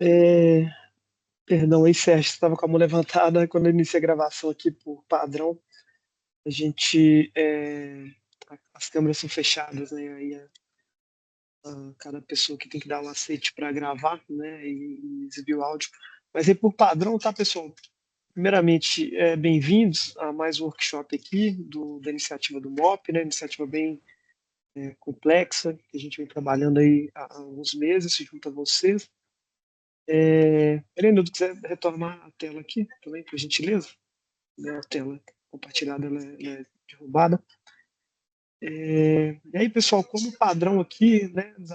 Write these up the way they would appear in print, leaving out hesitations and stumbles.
É, perdão aí, Sérgio, você estava com a mão levantada quando eu iniciei a gravação aqui por padrão. A gente, as câmeras são fechadas, né? Aí cada pessoa que tem que dar um aceite para gravar, né? E exibir o áudio. Mas aí por padrão, tá, pessoal? Primeiramente, bem-vindos a mais um workshop aqui da iniciativa do MOP, né? Iniciativa bem complexa, que a gente vem trabalhando aí há alguns meses junto a vocês. Helena, se quiser retornar a tela aqui também, por gentileza, né, a tela compartilhada ela é derrubada. E aí, pessoal, como padrão aqui, né, dos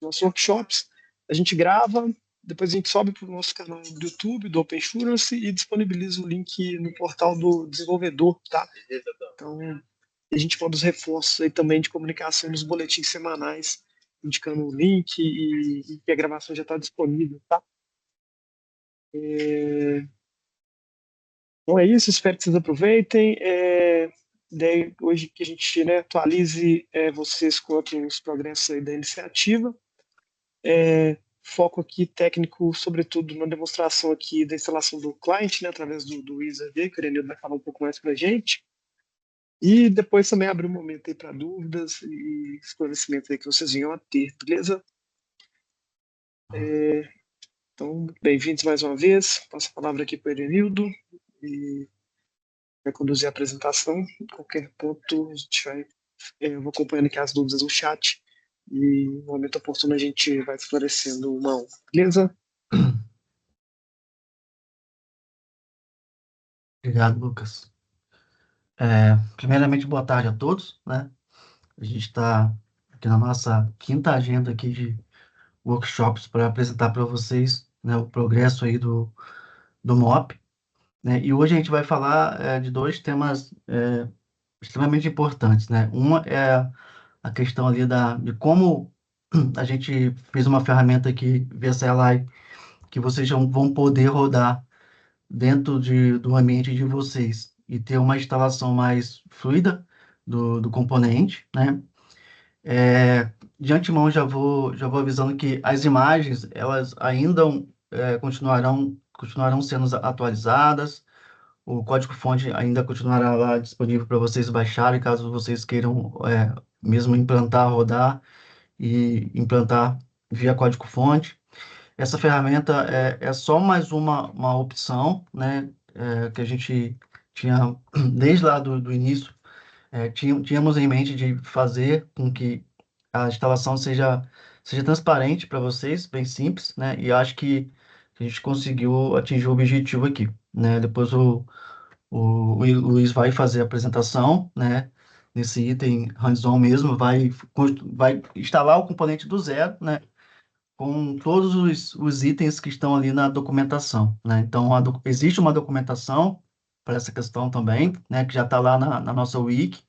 nossos workshops, a gente grava, depois a gente sobe para o nosso canal do YouTube, do OpenSurance, e disponibiliza o link no portal do desenvolvedor, tá? Então, a gente manda os reforços aí também de comunicação nos boletins semanais, indicando o link e que a gravação já está disponível, tá? Então é isso, espero que vocês aproveitem. Daí, hoje que a gente, né, atualize vocês quanto os progressos aí da iniciativa. Foco aqui técnico, sobretudo na demonstração aqui da instalação do client, né, através do Wizard, que o Irenildo vai falar um pouco mais para a gente. E depois também abrir um momento aí para dúvidas e esclarecimentos aí que vocês venham a ter, beleza? Então, bem-vindos mais uma vez. Passo a palavra aqui para o Irenildo e vai conduzir a apresentação. Qualquer ponto, a gente vai, eu vou acompanhando aqui as dúvidas no chat e no momento oportuno a gente vai esclarecendo uma a uma. Beleza? Obrigado, Lucas. Primeiramente, boa tarde a todos, né? A gente está aqui na nossa quinta agenda aqui de workshops para apresentar para vocês, né, o progresso aí do MOP, né? E hoje a gente vai falar de dois temas extremamente importantes, né? Uma é a questão ali de como a gente fez uma ferramenta aqui, VSLI, que vocês vão poder rodar dentro do ambiente de vocês e ter uma instalação mais fluida do componente, né? De antemão já vou avisando que as imagens elas ainda continuarão sendo atualizadas, o código-fonte ainda continuará lá disponível para vocês baixarem, caso vocês queiram mesmo implantar, rodar e implantar via código-fonte. Essa ferramenta é só mais uma opção, né, que a gente tinha desde lá do início, tínhamos em mente de fazer com que a instalação seja transparente para vocês, bem simples, né, e acho que a gente conseguiu atingir o objetivo aqui, né. Depois o Luiz vai fazer a apresentação, né, nesse item hands-on mesmo, vai instalar o componente do zero, né, com todos os itens que estão ali na documentação, né? Então, existe uma documentação para essa questão também, né? Que já está lá na nossa wiki.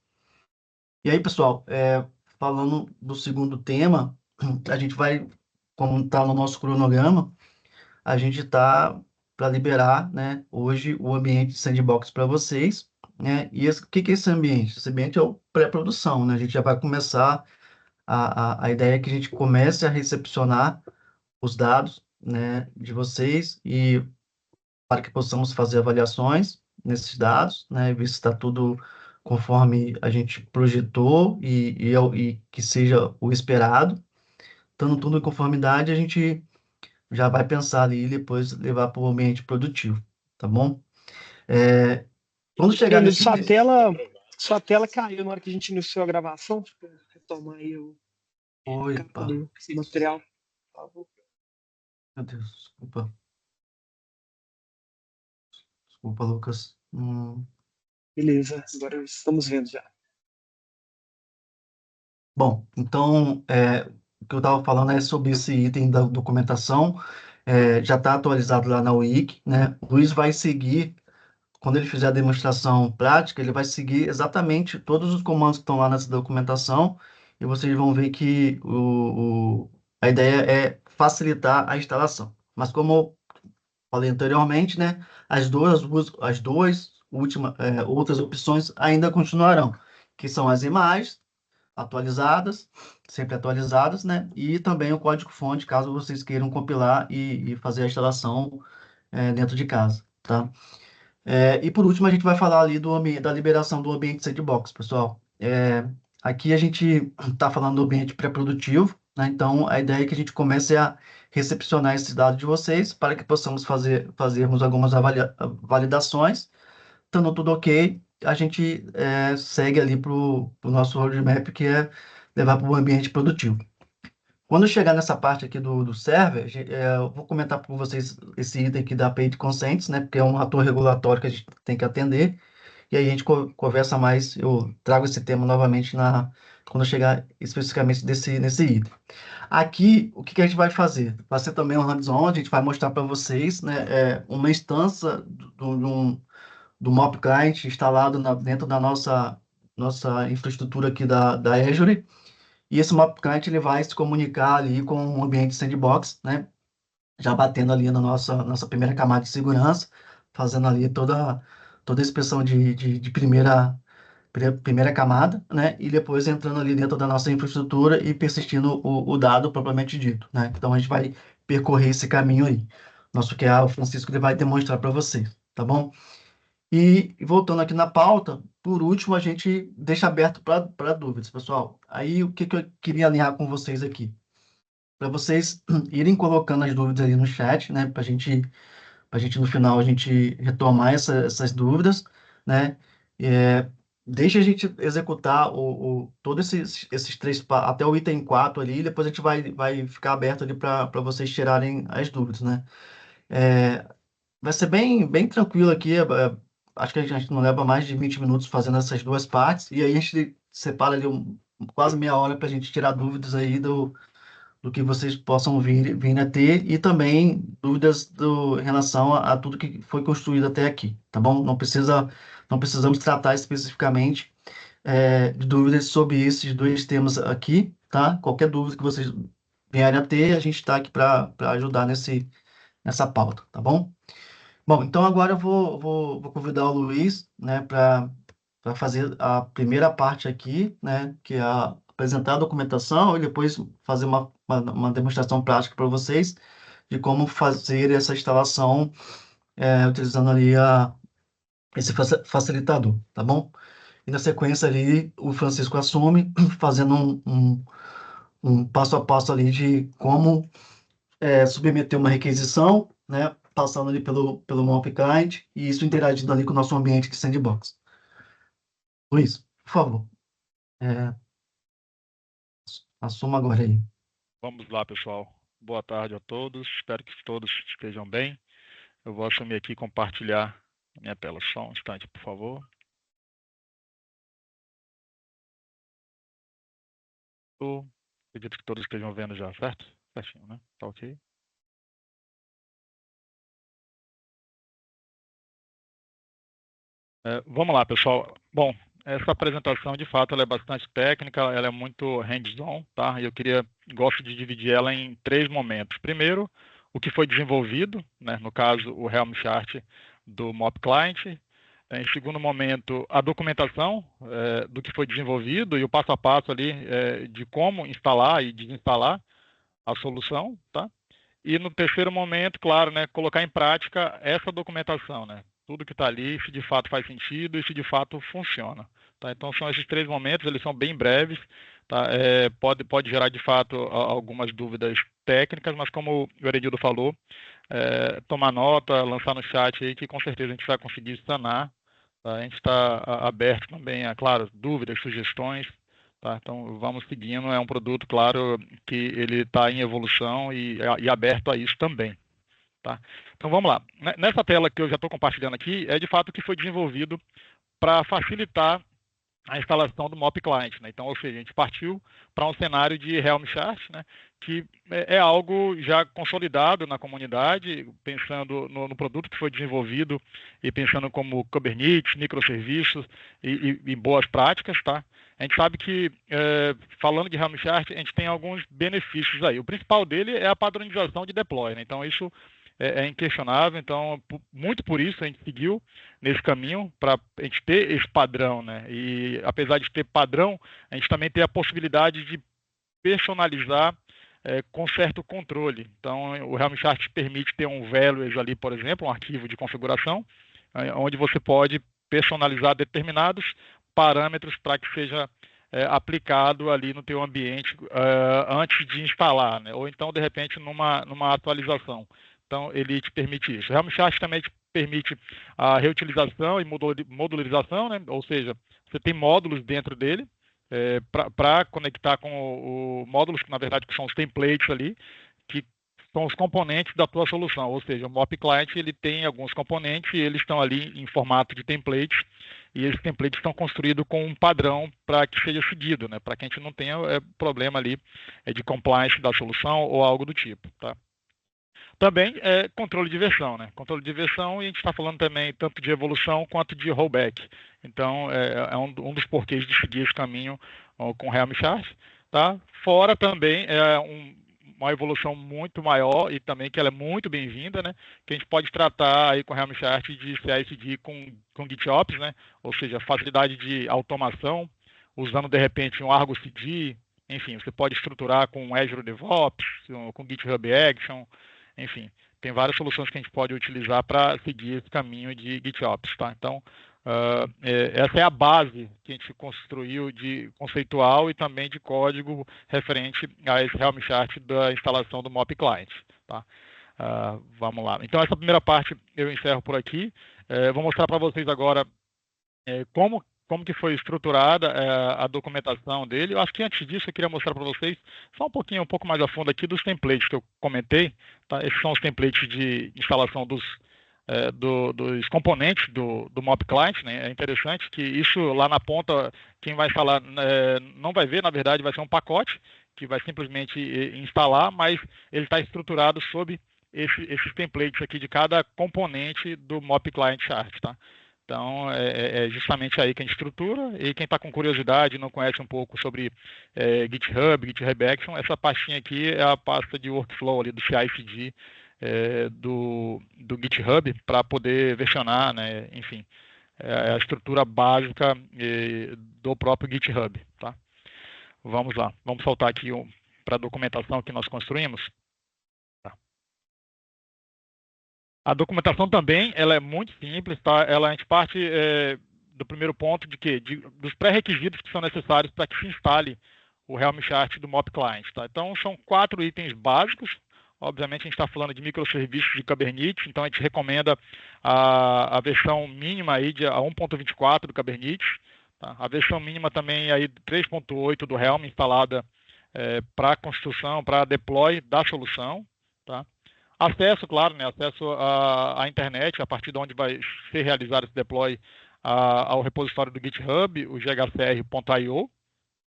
E aí, pessoal, falando do segundo tema, a gente vai, como está no nosso cronograma, a gente está para liberar, né? Hoje o ambiente sandbox para vocês, né? E o que que é esse ambiente? Esse ambiente é o pré-produção, né? A gente já vai começar a ideia é que a gente comece a recepcionar os dados, né, de vocês e para que possamos fazer avaliações nesses dados, né, ver se está tudo conforme a gente projetou e que seja o esperado. Estando tudo em conformidade, a gente já vai pensar ali e depois levar para o ambiente produtivo, tá bom? É, quando chegar Irenildo, nesse... sua tela caiu na hora que a gente iniciou a gravação. Deixa eu retomar aí a Oi, capa pá, do material. Por favor. meu Deus, desculpa, Lucas. Beleza, agora estamos vendo já. Bom, então, o que eu estava falando é sobre esse item da documentação, já está atualizado lá na wiki, né? O Luiz vai seguir, quando ele fizer a demonstração prática, ele vai seguir exatamente todos os comandos que estão lá nessa documentação, e vocês vão ver que a ideia é facilitar a instalação. Mas como eu falei anteriormente, né, as duas últimas, outras opções ainda continuarão, que são as imagens, atualizadas, sempre atualizadas, né? E também o código-fonte, caso vocês queiram compilar e fazer a instalação dentro de casa, tá? E por último, a gente vai falar ali da liberação do ambiente sandbox, pessoal. Aqui a gente está falando do ambiente pré-produtivo, né? Então, a ideia é que a gente comece a recepcionar esses dados de vocês para que possamos fazermos algumas validações. Estando tudo ok, a gente segue ali para o nosso roadmap, que é levar para o ambiente produtivo. Quando chegar nessa parte aqui do server, eu vou comentar com vocês esse item aqui da Paid Consents, né? Porque é um ator regulatório que a gente tem que atender. E aí a gente conversa mais, eu trago esse tema novamente quando eu chegar especificamente nesse item. Aqui, o que a gente vai fazer? Vai ser também um hands-on, a gente vai mostrar para vocês, né, uma instância do Mop Client instalado dentro da nossa infraestrutura aqui da Azure. E esse Mop Client ele vai se comunicar ali com o ambiente sandbox, né? Já batendo ali na nossa primeira camada de segurança, fazendo ali toda a inspeção de primeira camada, né? E depois entrando ali dentro da nossa infraestrutura e persistindo o dado propriamente dito, né? Então a gente vai percorrer esse caminho aí. Nosso QA, o Francisco, ele vai demonstrar para vocês, tá bom? E voltando aqui na pauta, por último, a gente deixa aberto para dúvidas, pessoal. Aí, o que eu queria alinhar com vocês aqui? Para vocês irem colocando as dúvidas ali no chat, né? Para a gente, no final, a gente retomar essas dúvidas, né? É, deixa a gente executar todos esses até o item 4 ali, e depois a gente vai ficar aberto ali para vocês tirarem as dúvidas, né? É, vai ser bem tranquilo aqui. Acho que a gente não leva mais de 20 minutos fazendo essas duas partes. E aí a gente separa ali quase meia hora para a gente tirar dúvidas aí do que vocês possam vir a ter e também dúvidas em relação a tudo que foi construído até aqui, tá bom? Não precisamos tratar especificamente de dúvidas sobre esses dois temas aqui, tá? Qualquer dúvida que vocês vierem a ter, a gente está aqui para ajudar nessa pauta, tá bom? Bom, então agora eu vou convidar o Luiz, né, para fazer a primeira parte aqui, né, que é apresentar a documentação e depois fazer uma demonstração prática para vocês de como fazer essa instalação utilizando ali esse facilitador, tá bom? E na sequência ali o Francisco assume fazendo um passo a passo ali de como submeter uma requisição, né, passando ali pelo Mop Client e isso interagindo ali com o nosso ambiente de sandbox. Luiz, por favor, é, assuma agora aí. Vamos lá, pessoal. Boa tarde a todos. Espero que todos estejam bem. Eu vou assumir aqui e compartilhar a minha tela. Só um instante, por favor. Acredito que todos estejam vendo já, certo? Certinho, né? Tá ok? Vamos lá, pessoal. Bom, essa apresentação, de fato, ela é bastante técnica, ela é muito hands-on, tá? E gosto de dividir ela em 3 momentos. Primeiro, o que foi desenvolvido, né? No caso, o Helm chart do Mop Client. Em segundo momento, a documentação do que foi desenvolvido e o passo a passo ali de como instalar e desinstalar a solução, tá? E no terceiro momento, claro, né, colocar em prática essa documentação, né? Tudo que está ali, se de fato faz sentido e se de fato funciona. Tá? Então são esses 3 momentos, eles são bem breves, tá? Pode gerar de fato algumas dúvidas técnicas, mas como o Heredildo falou, tomar nota, lançar no chat aí que com certeza a gente vai conseguir sanar. Tá? A gente está aberto também a, claro, dúvidas, sugestões. Tá? Então vamos seguindo, é um produto, claro, que ele está em evolução e aberto a isso também. Tá? Então vamos lá. Nessa tela que eu já estou compartilhando aqui, é de fato o que foi desenvolvido para facilitar a instalação do Mop Client. Né? Então, ou seja, a gente partiu para um cenário de Helm chart, né? Que é algo já consolidado na comunidade, pensando no produto que foi desenvolvido e pensando como Kubernetes, microserviços e boas práticas. Tá? A gente sabe que, falando de Helm chart, a gente tem alguns benefícios aí. O principal dele é a padronização de deploy. Né? Então, isso é inquestionável. Então, muito por isso a gente seguiu nesse caminho, para a gente ter esse padrão, né? E apesar de ter padrão, a gente também tem a possibilidade de personalizar com certo controle. Então, o Helm Chart permite ter um values ali, por exemplo, um arquivo de configuração, onde você pode personalizar determinados parâmetros para que seja aplicado ali no teu ambiente antes de instalar, né? Ou então, de repente, numa atualização. Então, ele te permite isso. O Helm Chart também te permite a reutilização e modularização, né? Ou seja, você tem módulos dentro dele, para conectar com módulos, que na verdade que são os templates ali, que são os componentes da tua solução. Ou seja, o MOP Client ele tem alguns componentes e eles estão ali em formato de templates, e esses templates estão construídos com um padrão para que seja seguido, né? Para que a gente não tenha problema ali de compliance da solução ou algo do tipo, tá? Também controle de versão, né? Controle de versão, e a gente está falando também tanto de evolução quanto de rollback. Então, é um dos porquês de seguir esse caminho com o Helm Chart, tá? Fora também uma evolução muito maior, e também que ela é muito bem-vinda, né? Que a gente pode tratar aí com o Helm Chart de CI/CD com GitOps, né? Ou seja, facilidade de automação, usando de repente um Argo CD, enfim, você pode estruturar com Azure DevOps, com GitHub Action, enfim, tem várias soluções que a gente pode utilizar para seguir esse caminho de GitOps, tá? Então, essa é a base que a gente construiu de conceitual e também de código referente a esse Helm Chart da instalação do MOP Client, tá? Vamos lá. Então, essa primeira parte eu encerro por aqui. Vou mostrar para vocês agora como que foi estruturada a documentação dele. Eu acho que antes disso eu queria mostrar para vocês só um pouco mais a fundo aqui dos templates que eu comentei, tá? Esses são os templates de instalação dos componentes do MOP Client, né? É interessante que isso lá na ponta, quem vai instalar não vai ver, na verdade vai ser um pacote que vai simplesmente instalar, mas ele está estruturado sob esses templates aqui de cada componente do MOP Client Chart, tá? Então, é justamente aí que a gente estrutura, e quem está com curiosidade e não conhece um pouco sobre GitHub, GitHub Action, essa pastinha aqui é a pasta de workflow ali do CI/CD do GitHub, para poder versionar, né? Enfim, é a estrutura básica do próprio GitHub, tá? Vamos lá, vamos saltar aqui para a documentação que nós construímos. A documentação também ela é muito simples, tá? A gente parte do primeiro ponto dos pré-requisitos que são necessários para que se instale o Helm Chart do MOP Client, tá? Então, são 4 itens básicos. Obviamente, a gente está falando de microserviços de Kubernetes, então a gente recomenda a versão mínima aí a 1.24 do Kubernetes, tá? A versão mínima também aí 3.8 do Helm instalada para construção, para deploy da solução, tá? Acesso, claro, né? Acesso à internet, a partir de onde vai ser realizado esse deploy ao repositório do GitHub, o ghcr.io,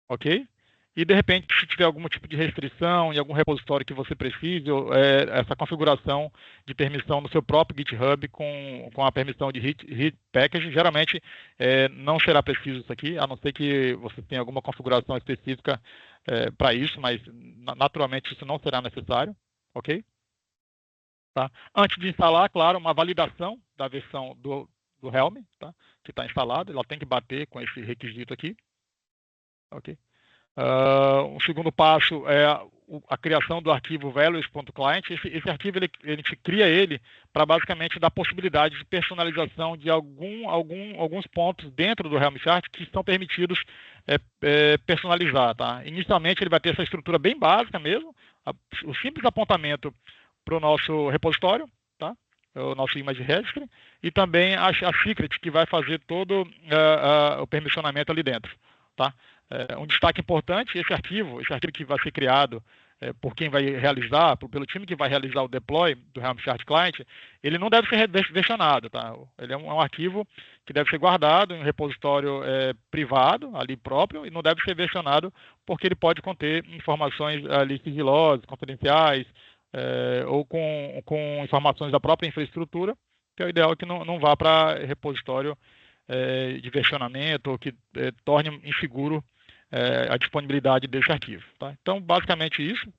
ok? E, de repente, se tiver algum tipo de restrição em algum repositório que você precise, essa configuração de permissão no seu próprio GitHub com a permissão de Hit Package, geralmente não será preciso isso aqui, a não ser que você tenha alguma configuração específica para isso, mas naturalmente isso não será necessário, ok? Tá? Antes de instalar, claro, uma validação da versão do Helm, tá? Que está instalada, ela tem que bater com esse requisito aqui. Okay? Um segundo passo é a criação do arquivo values.client. Esse arquivo a gente cria ele para basicamente dar possibilidade de personalização de alguns pontos dentro do Helm Chart que estão permitidos personalizar. Tá? Inicialmente ele vai ter essa estrutura bem básica mesmo, o simples apontamento para o nosso repositório, tá? O nosso image registry, e também a secret, que vai fazer todo o permissionamento ali dentro, tá? Um destaque importante, esse arquivo que vai ser criado por quem vai realizar, pelo time que vai realizar o deploy do Helm Chart Client, ele não deve ser versionado, tá? Ele é um arquivo que deve ser guardado em um repositório privado, ali próprio, e não deve ser versionado, porque ele pode conter informações ali sigilosas, confidenciais, ou com informações da própria infraestrutura, que é o ideal que não vá para repositório de versionamento, ou que torne inseguro a disponibilidade desse arquivo. Tá? Então, basicamente isso,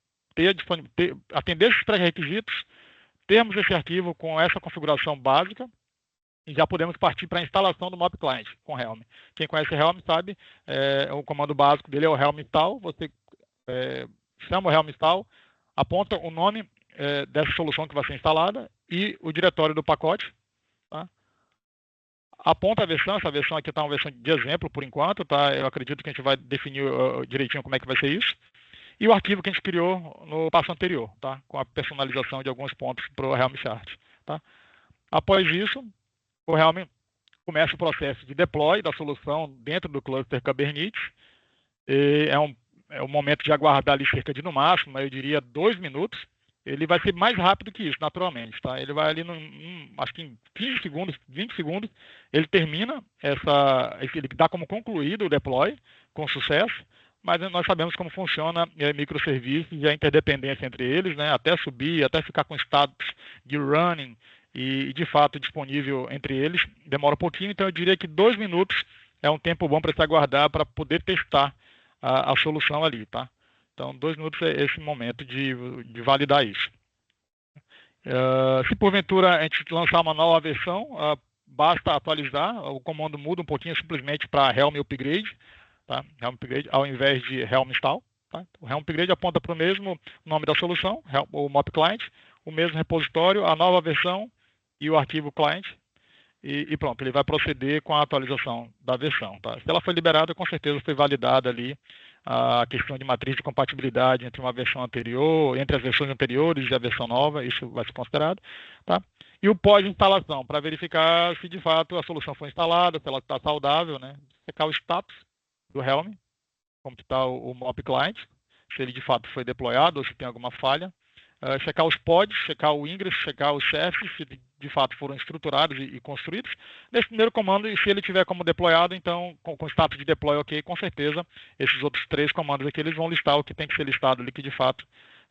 atender esses pré-requisitos, termos esse arquivo com essa configuração básica, e já podemos partir para a instalação do Mop Client com Helm. Quem conhece Helm sabe, o comando básico dele é o Helm install. Você chama o Helm install, aponta o nome dessa solução que vai ser instalada e o diretório do pacote. Tá? Aponta a versão, essa versão aqui está uma versão de exemplo por enquanto, tá? Eu acredito que a gente vai definir direitinho como é que vai ser isso. E o arquivo que a gente criou no passo anterior, tá? Com a personalização de alguns pontos para o Helm chart. Tá? Após isso, o Helm começa o processo de deploy da solução dentro do cluster Kubernetes. É um momento de aguardar ali cerca de, no máximo, eu diria 2 minutos. Ele vai ser mais rápido que isso, naturalmente. Tá? Ele vai ali, acho que em 15 segundos, 20 segundos, ele termina ele dá como concluído o deploy com sucesso, mas nós sabemos como funciona microserviços e a interdependência entre eles, né? Até subir, até ficar com status de running, e de fato disponível entre eles, demora um pouquinho, então eu diria que 2 minutos é um tempo bom para se aguardar para poder testar a solução ali, tá? Então 2 minutos é esse momento de validar isso. Se porventura a gente lançar uma nova versão, basta atualizar, o comando muda um pouquinho simplesmente para Helm Upgrade, tá? Helm Upgrade ao invés de Helm Install. Tá? O Helm Upgrade aponta para o mesmo nome da solução, o Mop Client, o mesmo repositório, a nova versão e o arquivo client, e pronto, ele vai proceder com a atualização da versão. Tá? Se ela foi liberada, com certeza foi validada ali a questão de matriz de compatibilidade entre uma versão anterior, entre as versões anteriores e a versão nova, isso vai ser considerado. Tá? E o pós-instalação, para verificar se de fato a solução foi instalada, se ela está saudável, né? Checar o status do Helm, como está o Mop Client, se ele de fato foi deployado ou se tem alguma falha. Checar os pods, checar o ingress, checar os chefs, se de fato foram estruturados e construídos. Nesse primeiro comando, e se ele tiver como deployado, então, com status de deploy ok, com certeza, esses outros 3 comandos aqui, eles vão listar o que tem que ser listado ali, que de fato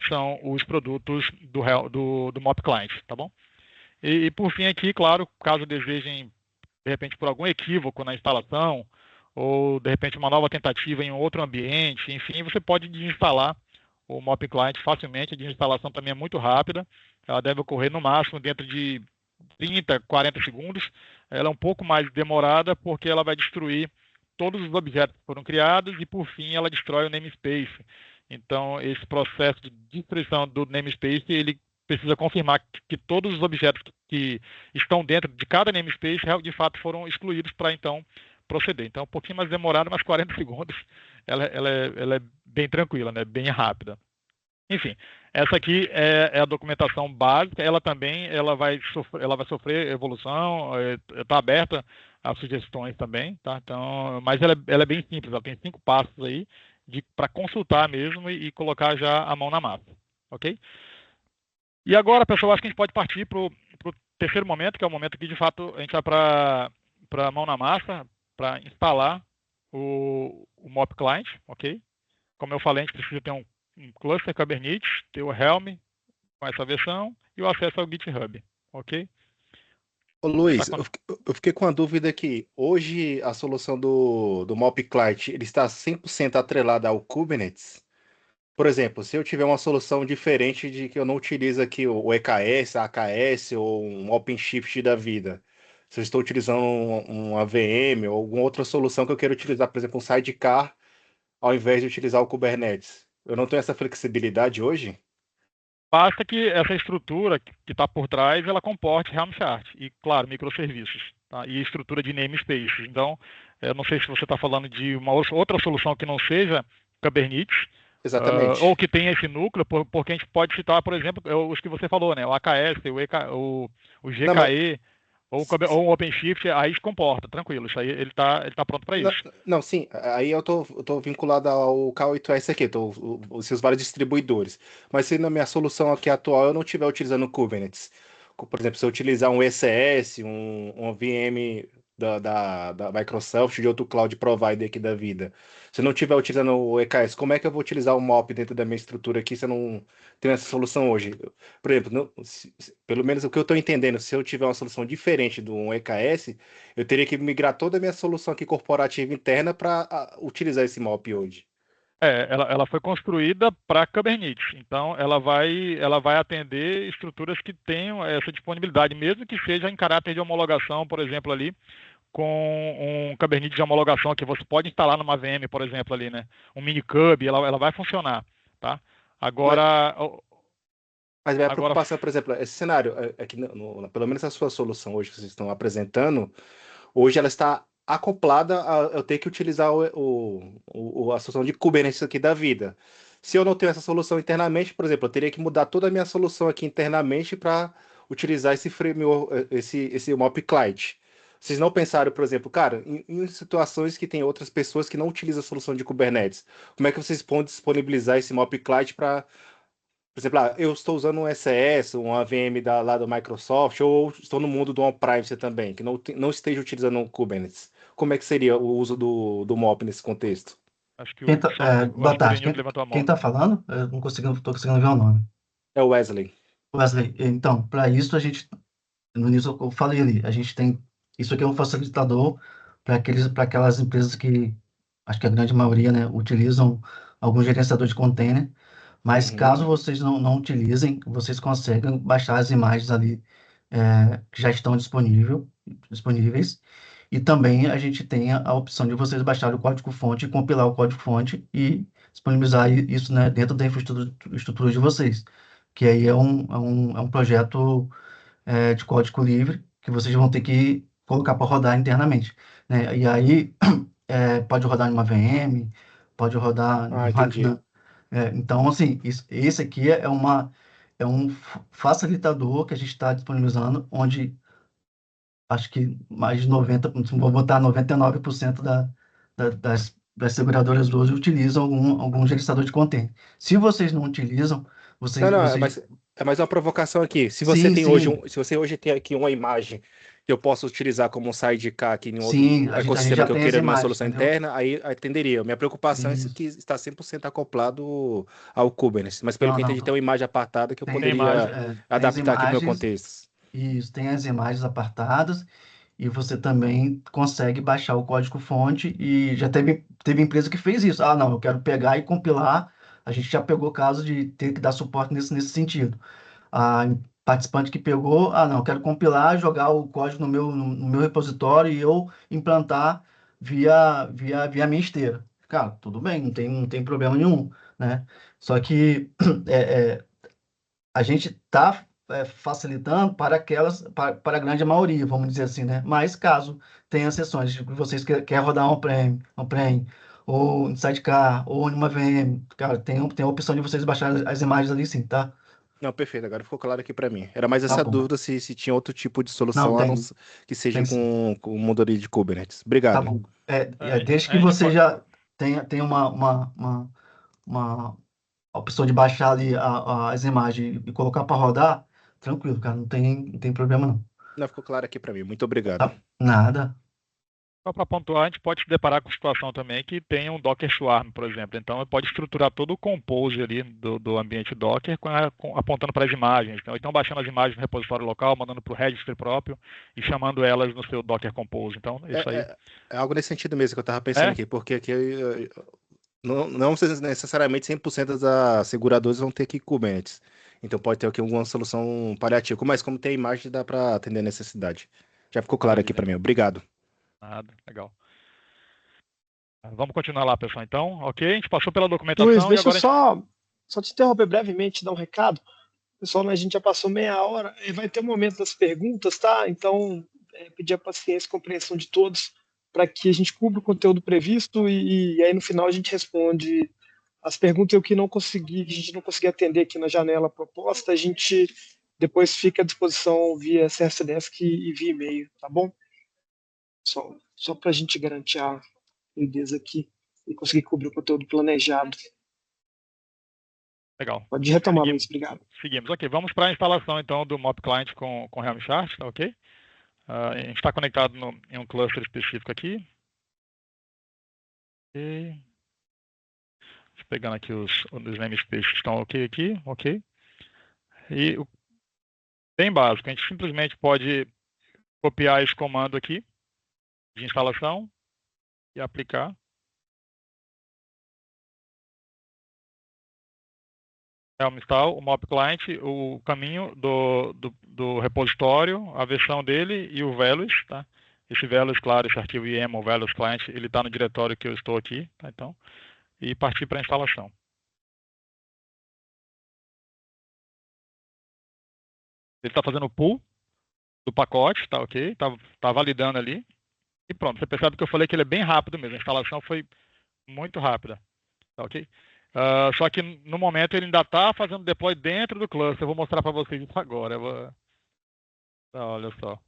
são os produtos do Mop Client, tá bom? E por fim aqui, claro, caso desejem, de repente, por algum equívoco na instalação, ou de repente uma nova tentativa em um outro ambiente, enfim, você pode desinstalar o Mop Client facilmente. A instalação também é muito rápida, ela deve ocorrer no máximo dentro de 30, 40 segundos. Ela é um pouco mais demorada porque ela vai destruir todos os objetos que foram criados e, por fim, ela destrói o namespace. Então, esse processo de destruição do namespace, ele precisa confirmar que todos os objetos que estão dentro de cada namespace, de fato, foram excluídos para, então, proceder. Então, é um pouquinho mais demorado, mas 40 segundos, ela é bem tranquila, né? Bem rápida. Enfim, essa aqui é a documentação básica. Ela também vai sofrer evolução, está aberta a sugestões também, tá? Então, mas ela é bem simples, ela tem 5 passos aí para consultar mesmo e colocar já a mão na massa, ok? E agora, pessoal, acho que a gente pode partir para o terceiro momento, que é o momento que de fato a gente vai para a mão na massa, para instalar o Mop Client, ok? Como eu falei, a gente precisa ter um cluster Kubernetes, ter o Helm com essa versão e o acesso ao GitHub, ok? Ô, Luiz, eu fiquei com a dúvida aqui. Hoje a solução do Mop Client ele está 100% atrelada ao Kubernetes? Por exemplo, se eu tiver uma solução diferente de que eu não utilizo aqui o EKS, a AKS ou um OpenShift da vida, se eu estou utilizando uma VM ou alguma outra solução que eu quero utilizar, por exemplo, um sidecar, ao invés de utilizar o Kubernetes, eu não tenho essa flexibilidade hoje? Basta que essa estrutura que está por trás, ela comporte Helm chart e, claro, microserviços, tá? E estrutura de namespaces. Então, eu não sei se você está falando de uma outra solução que não seja Kubernetes, Exatamente. ou que tenha esse núcleo, porque a gente pode citar, por exemplo, os que você falou, né? O AKS, o GKE, Não, mas... ou o OpenShift, aí se comporta, tranquilo. Isso aí ele tá pronto para isso. Não, sim, aí eu tô vinculado ao K8S aqui, os vários distribuidores. Mas se na minha solução aqui atual eu não estiver utilizando o Kubernetes, por exemplo, se eu utilizar um ECS, uma VM da Microsoft, de outro cloud provider aqui da vida, se eu não estiver utilizando o EKS, como é que eu vou utilizar o MOP dentro da minha estrutura aqui se eu não tenho essa solução hoje? Por exemplo, pelo menos o que eu estou entendendo, se eu tiver uma solução diferente do EKS, eu teria que migrar toda a minha solução aqui corporativa interna para utilizar esse MOP hoje. Ela foi construída para Kubernetes, então ela vai atender estruturas que tenham essa disponibilidade, mesmo que seja em caráter de homologação, por exemplo, ali, com um Kubernetes de homologação que você pode instalar numa VM, por exemplo, ali, né? Um minikube, ela vai funcionar, tá? Mas, Agora, mas minha agora, preocupação, por exemplo, esse cenário, é que pelo menos a sua solução hoje que vocês estão apresentando, hoje ela está acoplada a eu ter que utilizar a solução de Kubernetes aqui da vida. Se eu não tenho essa solução internamente, por exemplo, eu teria que mudar toda a minha solução aqui internamente para utilizar esse framework, esse MOP Client. Vocês não pensaram, por exemplo, cara, em situações que tem outras pessoas que não utilizam a solução de Kubernetes, como é que vocês podem disponibilizar esse MOP Client para, por exemplo, eu estou usando um ECS, um AVM lá da Microsoft, ou estou no mundo do on-premise também, que não esteja utilizando o Kubernetes. Como é que seria o uso do MOP nesse contexto? acho que Boa acho que o tarde. Denilson levantou a Quem mão. tá falando? Eu não consigo, tô conseguindo ver o nome. É o Wesley. Wesley, então, para isso a gente, no início eu falei ali, a gente tem, isso aqui é um facilitador para aquelas empresas que, acho que a grande maioria, né, utilizam algum gerenciador de container, mas Uhum. caso vocês não utilizem, vocês conseguem baixar as imagens ali que já estão disponíveis, e também a gente tem a opção de vocês baixarem o código-fonte, compilar o código-fonte e disponibilizar isso, né, dentro da infraestrutura de vocês, que aí é um projeto de código livre que vocês vão ter que colocar para rodar internamente, né? E aí pode rodar em uma VM, pode rodar em Ah, entendi. máquina. Então, assim, esse aqui é um facilitador que a gente está disponibilizando, onde acho que mais de 90, vou botar 99% das seguradoras hoje utilizam algum gerenciador de container. Se vocês não utilizam, Não, vocês, não, vocês é mais uma provocação aqui. sim, sim, Se você hoje tem aqui uma imagem que eu posso utilizar como um sidecar aqui em outro sim, a gente ecossistema já que eu tem as queira minha imagens, solução entendeu? interna, aí atenderia. Minha preocupação é Isso. que está 100% acoplado ao Kubernetes. Mas pelo Não, que eu entendi, tem não. uma imagem apartada que eu Tem, Tem imagem. poderia tem as adaptar aqui para o meu imagens, contexto. isso, tem as imagens apartadas, e você também consegue baixar o código-fonte, e já teve empresa que fez isso. Ah, não, eu quero pegar e compilar. A gente já pegou caso de ter que dar suporte nesse sentido. A participante que pegou, ah, não, eu quero compilar, jogar o código no meu repositório e eu implantar via minha esteira. Cara, tudo bem, não tem problema nenhum, né? Só que é, a gente está facilitando para a grande maioria, vamos dizer assim, né? Mas caso tenha sessões que vocês querem rodar on-prem, ou em sidecar, ou em uma VM, cara, tem a opção de vocês baixarem as imagens ali sim, tá? Não, perfeito, agora ficou claro aqui para mim. Era mais Tá essa bom. dúvida se tinha outro tipo de Não, solução a não tem, ser que seja tem sim. com o modelo de Kubernetes. Tá Obrigado. bom. A Desde que gente você já tenha uma opção de baixar ali as imagens e colocar para rodar, tranquilo, cara, não tem problema não. Não, ficou claro aqui para mim. Muito obrigado. Tá? Nada. Só para pontuar, a gente pode se deparar com situação também que tem um Docker Swarm, por exemplo. Então, pode estruturar todo o compose ali do ambiente Docker apontando para as imagens. Então, baixando as imagens no repositório local, mandando para o registry próprio e chamando elas no seu Docker Compose. Então, isso É, aí. é algo nesse sentido mesmo que eu estava pensando É, aqui, porque aqui não necessariamente 100% das seguradoras vão ter que Kubernetes. Então pode ter aqui alguma solução paliativa, mas como tem a imagem, dá para atender a necessidade. Já ficou claro aqui beleza. para mim. Obrigado. Nada, legal. Vamos continuar lá, pessoal. Então, ok, a gente passou pela Luiz, documentação e deixa eu agora a gente. só te interromper brevemente, dar um recado. Pessoal, né, a gente já passou meia hora, e vai ter um momento das perguntas, tá? Então, pedir a paciência e compreensão de todos para que a gente cubra o conteúdo previsto e aí no final a gente responde as perguntas e o que que a gente não conseguir atender aqui na janela proposta, a gente depois fica à disposição via CS Desk e via e-mail, tá bom? Só para a gente garantir a fluidez aqui e conseguir cobrir o conteúdo planejado. Legal. Pode retomar, Seguimos. Luiz, obrigado. Seguimos. Ok, vamos para a instalação então do MOP Client com Helm Chart, tá ok? A gente está conectado em um cluster específico aqui. Ok. Pegando aqui os namespaces que estão ok aqui, ok. E bem básico, a gente simplesmente pode copiar esse comando aqui de instalação e aplicar. Helm install, o mop client, o caminho do repositório, a versão dele e o values, tá? Esse values, claro, esse arquivo YAML, values client, ele está no diretório que eu estou aqui, tá? Então, e partir para a instalação. Ele está fazendo o pull do pacote, tá ok? Tá validando ali. E pronto, você percebe que eu falei que ele é bem rápido mesmo, a instalação foi muito rápida, tá ok? Só que no momento ele ainda está fazendo deploy dentro do cluster. Eu vou mostrar para vocês isso agora. Olha só.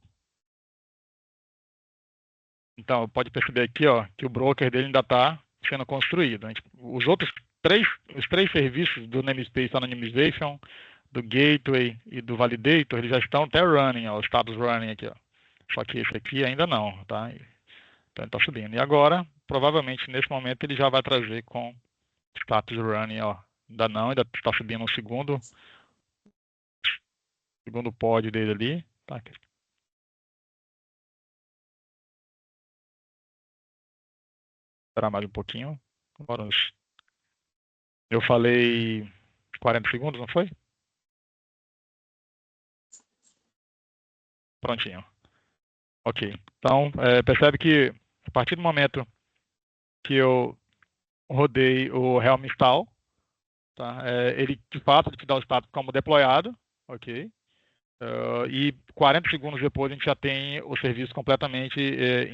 Então, pode perceber aqui, ó, que o broker dele ainda está sendo construído. Os três serviços do namespace anonymization, do gateway e do validator, eles já estão até running, ó, o status running aqui, ó. Só que esse aqui ainda não, tá? Então ele está subindo. E agora, provavelmente nesse momento ele já vai trazer com status running, ó. Ainda está subindo um segundo pod dele ali, tá? Esperar mais um pouquinho. Agora eu falei 40 segundos, não foi? Prontinho. Ok. Então, percebe que a partir do momento que eu rodei o Helm install, tá? Ele de fato te dá o status como deployado, ok? E 40 segundos depois a gente já tem o serviço completamente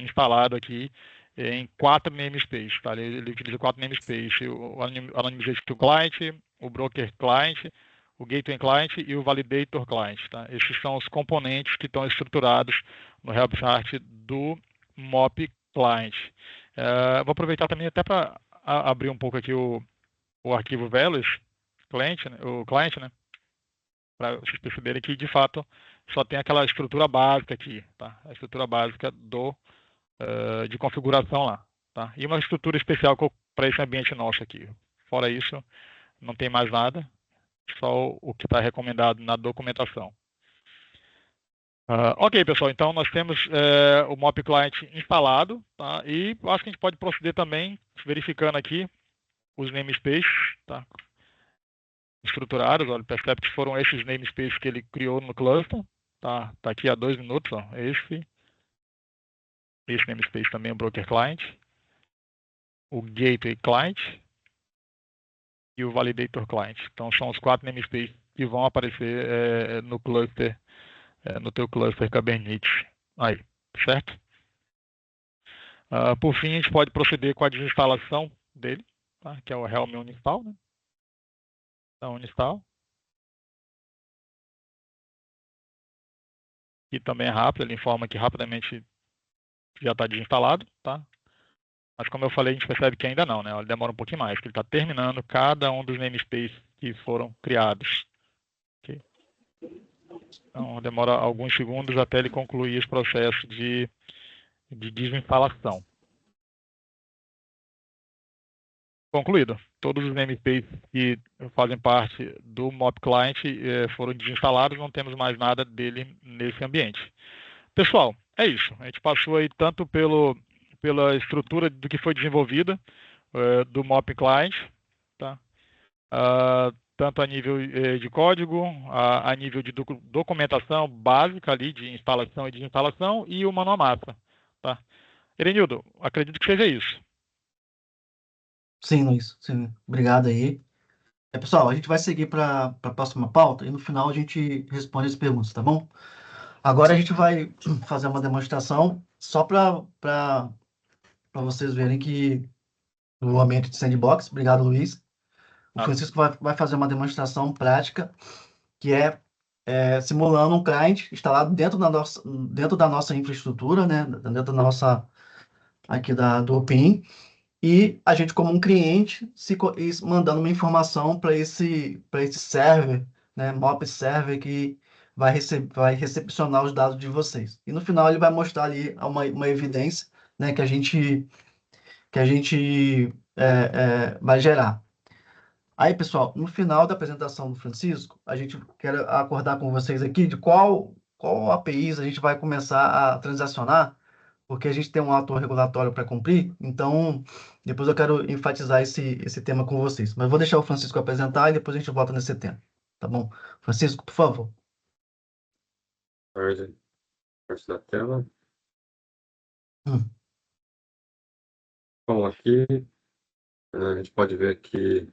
instalado aqui em 4 namespaces, tá? Ele utiliza 4 namespaces, o Anonymization Client, o Broker Client, o Gateway Client e o Validator Client, tá? Esses são os componentes que estão estruturados no Helm chart do MOP Client. Vou aproveitar também até para abrir um pouco aqui o arquivo values client, né? O client, né? Para vocês perceberem que, de fato, só tem aquela estrutura básica aqui, tá? A estrutura básica de configuração lá, tá? E uma estrutura especial para esse ambiente nosso aqui. Fora isso, não tem mais nada, só o que está recomendado na documentação. Ok, pessoal, então nós temos o MOP Client instalado, tá? E acho que a gente pode proceder também, verificando aqui os namespaces, tá? Estruturados, olha, percebe que foram esses namespaces que ele criou no cluster, tá aqui há 2 minutos, ó, esse namespace também é o Broker Client, o Gateway Client e o Validator Client. Então são os 4 namespaces que vão aparecer no cluster, no teu cluster Kubernetes, aí, certo? Por fim, a gente pode proceder com a desinstalação dele, tá? Que é o Helm uninstall, né? Então, uninstall. E também é rápido, ele informa que rapidamente já está desinstalado, tá? Mas como eu falei, a gente percebe que ainda não, né? Ele demora um pouquinho mais, porque ele está terminando cada um dos namespaces que foram criados. Okay? Então, demora alguns segundos até ele concluir esse processo de desinstalação. Concluído. Todos os namespaces que fazem parte do MOP Client foram desinstalados, não temos mais nada dele nesse ambiente. Pessoal, é isso. A gente passou aí tanto pela estrutura do que foi desenvolvida do MOP Client, tá? Tanto a nível de código, a nível de documentação básica ali de instalação e desinstalação e o manual massa, tá? Erenildo, acredito que seja isso. Sim, Luiz. Sim. Obrigado aí. Pessoal, a gente vai seguir para a próxima pauta e no final a gente responde as perguntas, tá bom? Agora a gente vai fazer uma demonstração só para vocês verem que o ambiente de sandbox. Obrigado, Luiz. O Francisco vai fazer uma demonstração prática que é simulando um client instalado dentro da nossa infraestrutura, né? Dentro da nossa aqui do OPIN, e a gente como um cliente mandando uma informação para esse server, né? MOP server que vai recepcionar os dados de vocês. E no final ele vai mostrar ali uma evidência, né? Que a gente vai gerar. Aí, pessoal, no final da apresentação do Francisco, a gente quer acordar com vocês aqui de qual APIs a gente vai começar a transacionar porque a gente tem um ato regulatório para cumprir, então depois eu quero enfatizar esse tema com vocês. Mas vou deixar o Francisco apresentar e depois a gente volta nesse tema. Tá bom? Francisco, por favor. Parte da tela. Hum. Bom, aqui a gente pode ver que,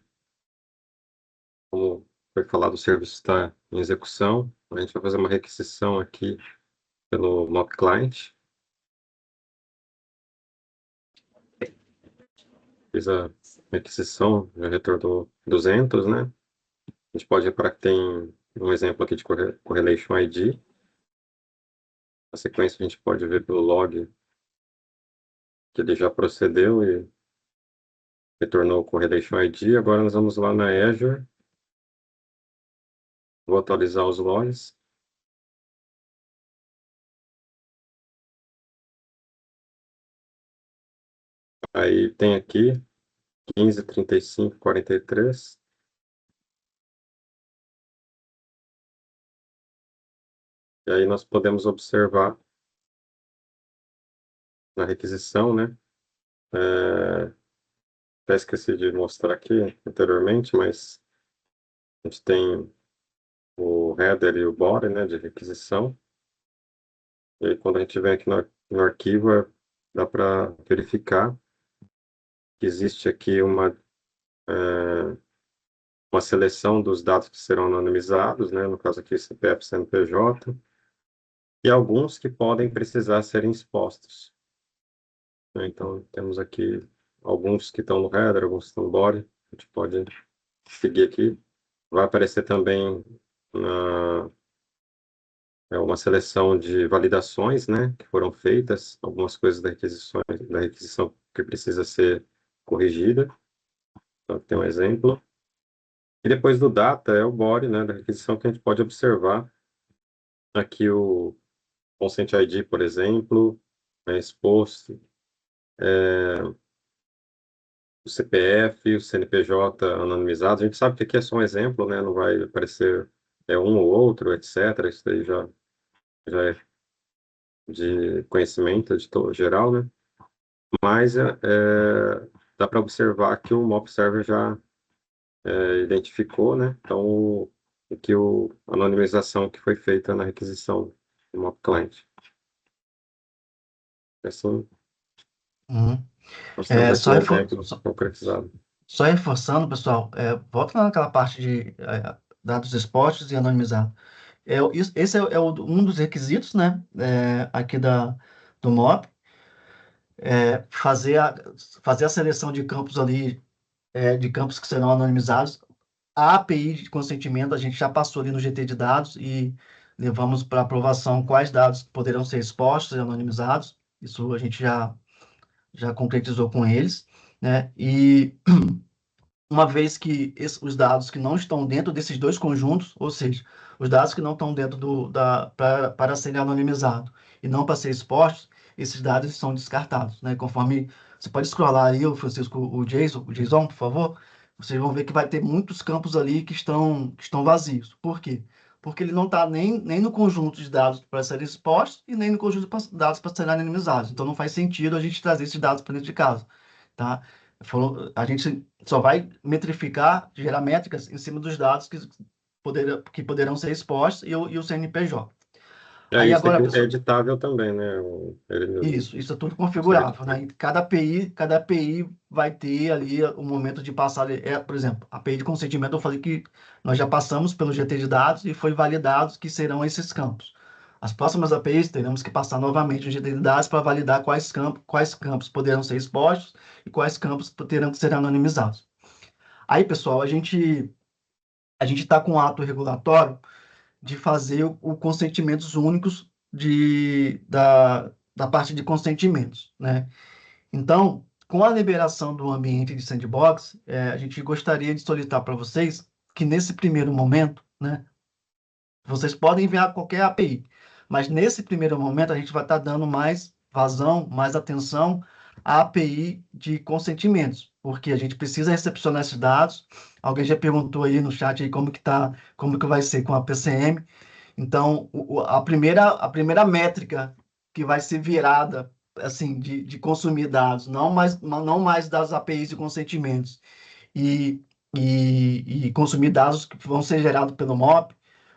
como foi falado, o serviço está em execução. A gente vai fazer uma requisição aqui pelo mock client. Fiz a requisição, já retornou 200, né? A gente pode reparar que tem um exemplo aqui de correlation ID. Na sequência, a gente pode ver pelo log que ele já procedeu e retornou o correlation ID. Agora nós vamos lá na Azure. Vou atualizar os logs. Aí tem aqui 15, 35, 43. E aí nós podemos observar na requisição, né? Até esqueci de mostrar aqui anteriormente, mas a gente tem o header e o body, né, de requisição. E aí, quando a gente vem aqui no arquivo, dá para verificar que existe aqui uma seleção dos dados que serão anonimizados, né, no caso aqui CPF, CNPJ, e alguns que podem precisar serem expostos. Então, temos aqui alguns que estão no header, alguns que estão no body. A gente pode seguir aqui. Vai aparecer também uma seleção de validações, né, que foram feitas, algumas coisas da requisição que precisa ser corrigida. Então, tem um exemplo. E depois do data é o body, né, da requisição, que a gente pode observar aqui o Consent ID, por exemplo, exposto, o CPF, o CNPJ anonimizado. A gente sabe que aqui é só um exemplo, né, não vai aparecer um ou outro, etc. Isso daí já é de conhecimento de todo geral, né? Mas dá para observar que o MOP Server já identificou, né? Então, aqui a anonimização que foi feita na requisição do MOP Client. Assim, Uhum. nós temos Só, aqui um exemplo concretizado. só reforçando, pessoal, volta lá naquela parte de dados expostos e anonimizados. Esse é um dos requisitos, né, aqui do MOP, fazer a seleção de campos ali, de campos que serão anonimizados. A API de consentimento, a gente já passou ali no GT de dados e levamos para aprovação quais dados poderão ser expostos e anonimizados. Isso a gente já concretizou com eles, né? E uma vez que os dados que não estão dentro desses dois conjuntos, ou seja, os dados que não estão dentro para serem anonimizados e não para ser expostos, esses dados são descartados, né? Conforme você pode scrollar aí, o Francisco, o Jason, por favor, vocês vão ver que vai ter muitos campos ali que estão vazios. Por quê? Porque ele não está nem no conjunto de dados para serem expostos e nem no conjunto de dados para serem anonimizados. Então, não faz sentido a gente trazer esses dados para dentro de casa, tá? A gente só vai metrificar, gerar métricas em cima dos dados que poderão ser expostos e o CNPJ. Aí Isso agora, aqui pessoal, é editável também, né? isso é tudo configurável, né? Cada API vai ter ali o momento de passar, por exemplo, a API de consentimento, eu falei que nós já passamos pelo GT de dados e foi validado que serão esses campos. As próximas APIs teremos que passar novamente no GT de dados para validar quais campos poderão ser expostos e quais campos terão que ser anonimizados. Aí, pessoal, a gente está com um ato regulatório de fazer o consentimentos únicos da parte de consentimentos, né? Então, com a liberação do ambiente de sandbox, a gente gostaria de solicitar para vocês que nesse primeiro momento, né, vocês podem enviar qualquer API, mas nesse primeiro momento a gente vai estar dando mais vazão, mais atenção à API de consentimentos, porque a gente precisa recepcionar esses dados. Alguém já perguntou aí no chat aí como que vai ser com a PCM. Então, a primeira métrica que vai ser virada assim, de consumir dados, não mais das APIs de consentimentos, e, e consumir dados que vão ser gerados pelo MOP,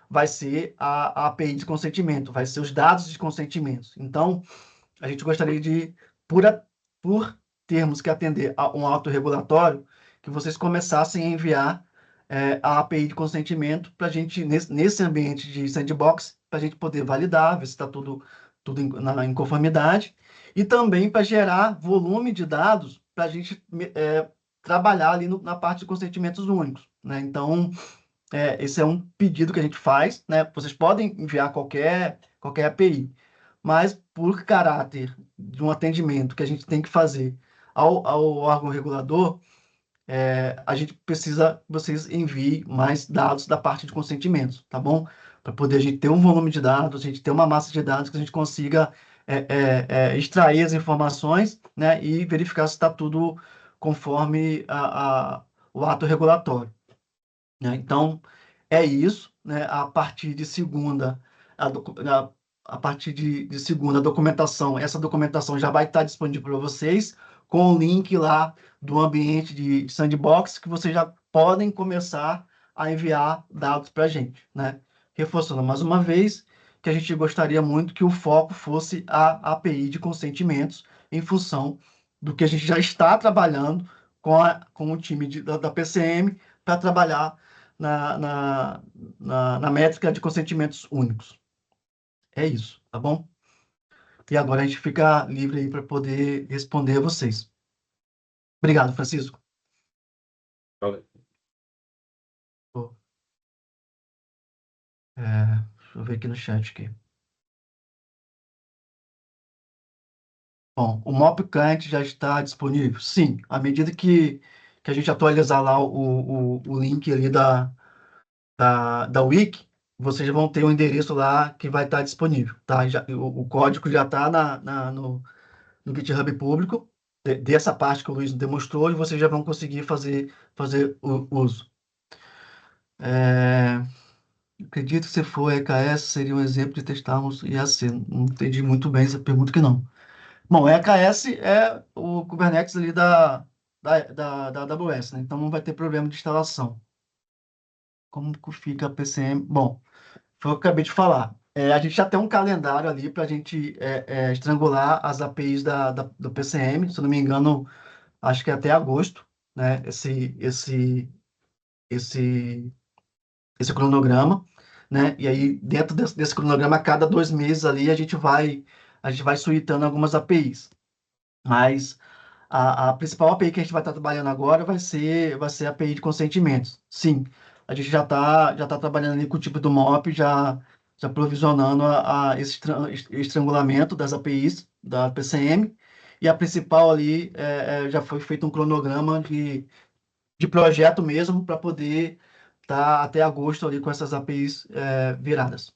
vai ser a API de consentimento, vai ser os dados de consentimento. Então, a gente gostaria de, por termos que atender a um autorregulatório, que vocês começassem a enviar a API de consentimento para a gente, nesse ambiente de sandbox, para a gente poder validar, ver se está tudo em conformidade, e também para gerar volume de dados para a gente trabalhar ali na parte de consentimentos únicos, né? Então, esse é um pedido que a gente faz, né? Vocês podem enviar qualquer API, mas por caráter de um atendimento que a gente tem que fazer ao órgão regulador, a gente precisa que vocês enviem mais dados da parte de consentimentos, tá bom? Para poder a gente ter um volume de dados, a gente ter uma massa de dados que a gente consiga extrair as informações, né? E verificar se está tudo conforme o ato regulatório, né? Então, é isso, né? A partir de segunda, a partir de segunda, essa documentação já vai estar disponível para vocês, com o link lá do ambiente de sandbox, que vocês já podem começar a enviar dados para a gente, né? Reforçando mais uma vez que a gente gostaria muito que o foco fosse a API de consentimentos, em função do que a gente já está trabalhando com o time da PCM para trabalhar na métrica de consentimentos únicos. É isso, tá bom? E agora a gente fica livre aí para poder responder a vocês. Obrigado, Francisco. Valeu. Deixa eu ver aqui no chat aqui. Bom, o MOP Client já está disponível? Sim, à medida que a gente atualizar lá o link ali da Wiki, vocês vão ter um endereço lá que vai estar disponível, tá? O código já está no GitHub público, dessa parte que o Luiz demonstrou, e vocês já vão conseguir fazer o uso. Acredito que se for EKS, seria um exemplo de testarmos IAC. Não entendi muito bem essa pergunta que não. Bom, EKS é o Kubernetes ali da AWS, né? Então não vai ter problema de instalação. Como que fica a PCM? Bom, foi o que eu acabei de falar. A gente já tem um calendário ali para a gente estrangular as APIs do PCM, se eu não me engano, acho que é até agosto, né? Esse cronograma, né? E aí, dentro desse cronograma, a cada 2 meses ali, a gente vai suitando algumas APIs. Mas a principal API que a gente vai estar trabalhando agora vai ser a API de consentimentos. Sim, a gente já tá trabalhando ali com o tipo do MOP, já provisionando esse estrangulamento das APIs da PCM, e a principal ali já foi feito um cronograma de projeto mesmo, para poder estar até agosto ali com essas APIs viradas.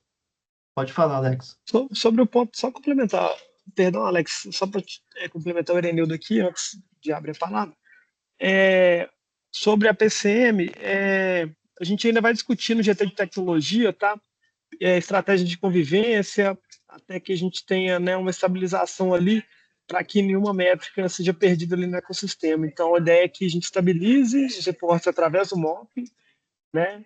Pode falar, Alex. Sobre o ponto, só complementar, perdão, Alex, só para complementar o Erenildo aqui, antes de abrir a palavra. Sobre a PCM, a gente ainda vai discutir no GT de tecnologia, tá? Estratégia de convivência, até que a gente tenha, né, uma estabilização ali, para que nenhuma métrica seja perdida ali no ecossistema. Então, a ideia é que a gente estabilize os reportes através do MOP, né?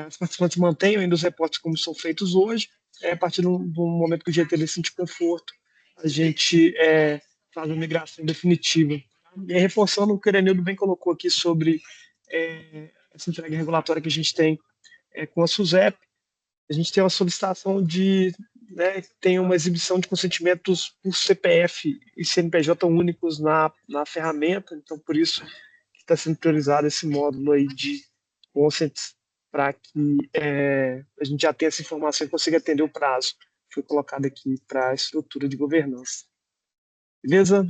Os participantes mantenham ainda os reportes como são feitos hoje. A partir do momento que o GT sentir conforto, a gente faz a migração definitiva. E aí, reforçando o que o Erenildo bem colocou aqui sobre essa entrega regulatória que a gente tem com a SUSEP, a gente tem uma solicitação tem uma exibição de consentimentos por CPF e CNPJ únicos na ferramenta, então por isso que está sendo priorizado esse módulo aí de consents, para que a gente já tenha essa informação e consiga atender o prazo que foi colocado aqui para a estrutura de governança. Beleza?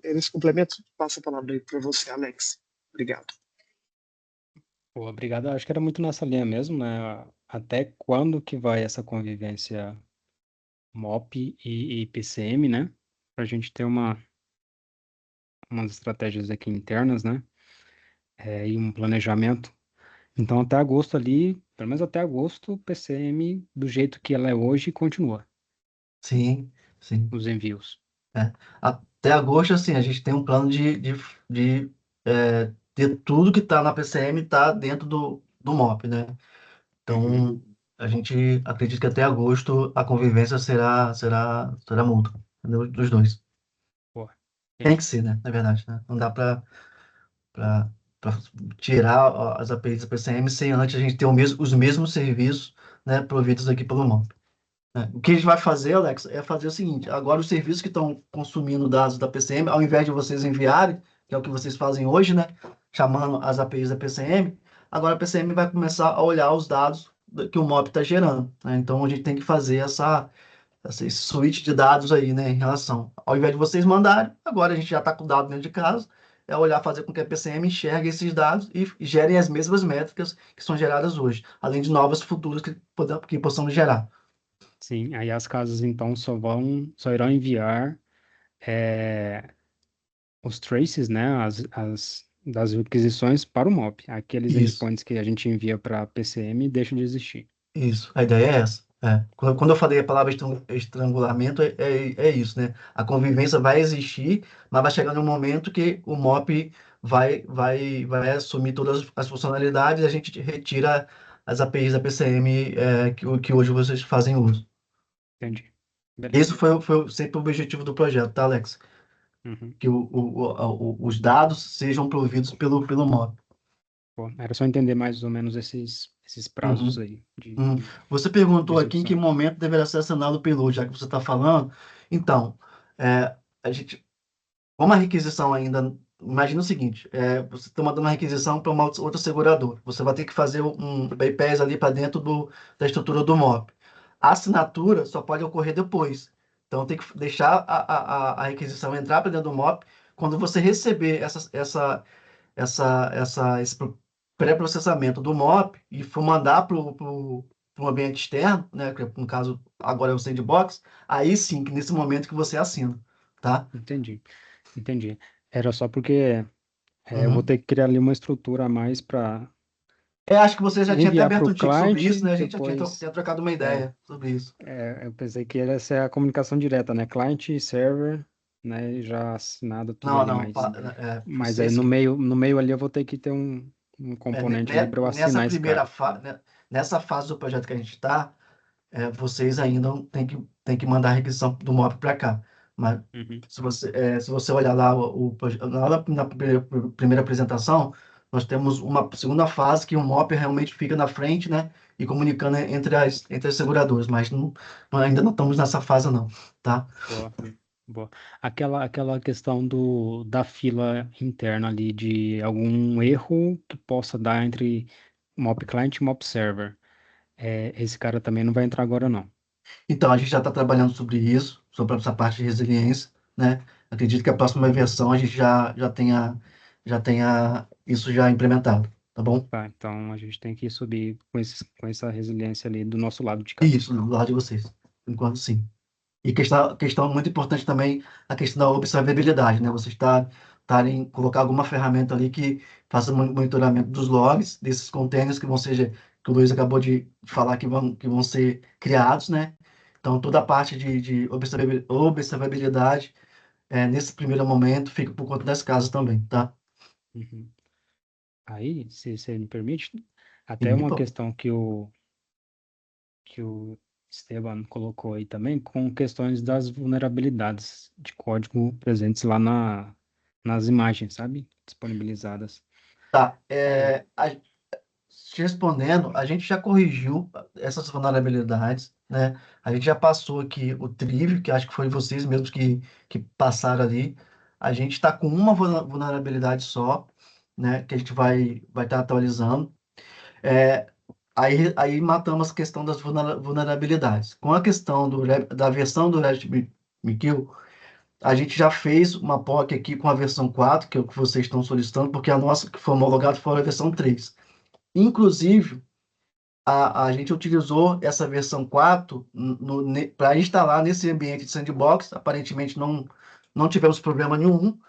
Nesse complemento, passo a palavra aí para você, Alex. Obrigado. Pô, obrigado. Acho que era muito nessa linha mesmo, né? Até quando que vai essa convivência MOP e PCM, né? Para a gente ter umas estratégias aqui internas, né? E um planejamento. Então, até agosto ali, pelo menos até agosto, PCM, do jeito que ela é hoje, continua Sim, sim. os envios. Até agosto, assim, a gente tem um plano de ter tudo que está na PCM tá dentro do MOP, né? Então, a gente acredita que até agosto a convivência será mútua, entendeu? Dos dois. Pô, Tem que entendi. ser, né? Na verdade, né? Não dá para tirar as APIs da PCM sem antes a gente ter os mesmos serviços, né, providos aqui pelo MOP. Né? O que a gente vai fazer, Alex, é fazer o seguinte: agora os serviços que estão consumindo dados da PCM, ao invés de vocês enviarem, que é o que vocês fazem hoje, né, chamando as APIs da PCM, agora a PCM vai começar a olhar os dados que o MOP está gerando. Né? Então a gente tem que fazer esse switch de dados aí, né, em relação. Ao invés de vocês mandarem, agora a gente já está com o dado dentro de casa, é olhar, fazer com que a PCM enxergue esses dados e gerem as mesmas métricas que são geradas hoje, além de novas futuras que possamos gerar. Sim, aí as casas então só irão enviar os traces, né, das requisições para o MOP. Aqueles Isso. endpoints que a gente envia para PCM deixam de existir. Isso, a ideia é essa. Quando eu falei a palavra estrangulamento, é isso, né? A convivência vai existir, mas vai chegar num momento que o MOP vai assumir todas as funcionalidades e a gente retira as APIs da PCM que hoje vocês fazem uso. Entendi. Esse Beleza. foi sempre o objetivo do projeto, tá, Alex? Uhum. Que os dados sejam providos pelo MOP. Pô, era só entender mais ou menos esses prazos Uhum. aí Uhum. de Você perguntou aqui em que execução. momento deverá ser assinado o payload, já que você está falando. Então, a gente, como a requisição ainda. Imagina o seguinte: você está mandando uma requisição para uma outra seguradora. Você vai ter que fazer um bypass ali para dentro da estrutura do MOP. A assinatura só pode ocorrer depois. Então, tem que deixar a requisição entrar para dentro do MOP. Quando você receber esse pré-processamento do MOP e for mandar para o ambiente externo, né, que no caso agora é o sandbox, aí sim, que nesse momento que você assina, tá? Entendi, entendi. Era só porque eu vou Uhum. ter que criar ali uma estrutura a mais para Acho que você já tinha até enviar para aberto o um tique sobre cliente, isso, né? A gente já tinha, depois tinha trocado uma é, ideia sobre isso. eu pensei que ia ser a comunicação direta, né? Cliente e server, né? Já assinado tudo Não, ali, não, mas aí vocês que no meio ali eu vou ter que ter um componente ali para eu nessa assinar esse primeira cara. fase, nessa fase do projeto que a gente está, vocês ainda têm que mandar a requisição do MOP para cá. Mas Uhum. se você olhar lá na primeira apresentação, nós temos uma segunda fase que o MOP realmente fica na frente, né? E comunicando entre as seguradoras, mas ainda não estamos nessa fase, não, tá? Boa, boa. Aquela questão da fila interna ali, de algum erro que possa dar entre MOP client e MOP server. Esse cara também não vai entrar agora, não. Então, a gente já está trabalhando sobre isso, sobre essa parte de resiliência, né? Acredito que a próxima versão a gente já tenha isso já implementado, tá bom? Tá, então a gente tem que subir com essa resiliência ali do nosso lado de cá. Isso, do lado de vocês. Por enquanto, sim. E questão muito importante também, a questão da observabilidade, né? Vocês estarem, colocar alguma ferramenta ali que faça monitoramento dos logs, desses containers que o Luiz acabou de falar que vão ser criados, né? Então, toda a parte de observabilidade, nesse primeiro momento, fica por conta das casas também, tá? Uhum. Aí, se você me permite, até E, uma pô, questão que o Esteban colocou aí também, com questões das vulnerabilidades de código presentes lá nas imagens, sabe? Disponibilizadas. tá. É, Te respondendo, a gente já corrigiu essas vulnerabilidades, né? A gente já passou aqui o triv, que acho que foi vocês mesmos que passaram ali. A gente está com uma vulnerabilidade só, né? Que a gente vai estar atualizando. É, aí matamos a questão das vulnerabilidades. Com a questão da versão do RabbitMQ, a gente já fez uma POC aqui com a versão 4, que é o que vocês estão solicitando, porque a nossa que foi homologada foi a versão 3. Inclusive, a gente utilizou essa versão 4 para instalar nesse ambiente de sandbox. Aparentemente não tivemos problema nenhum.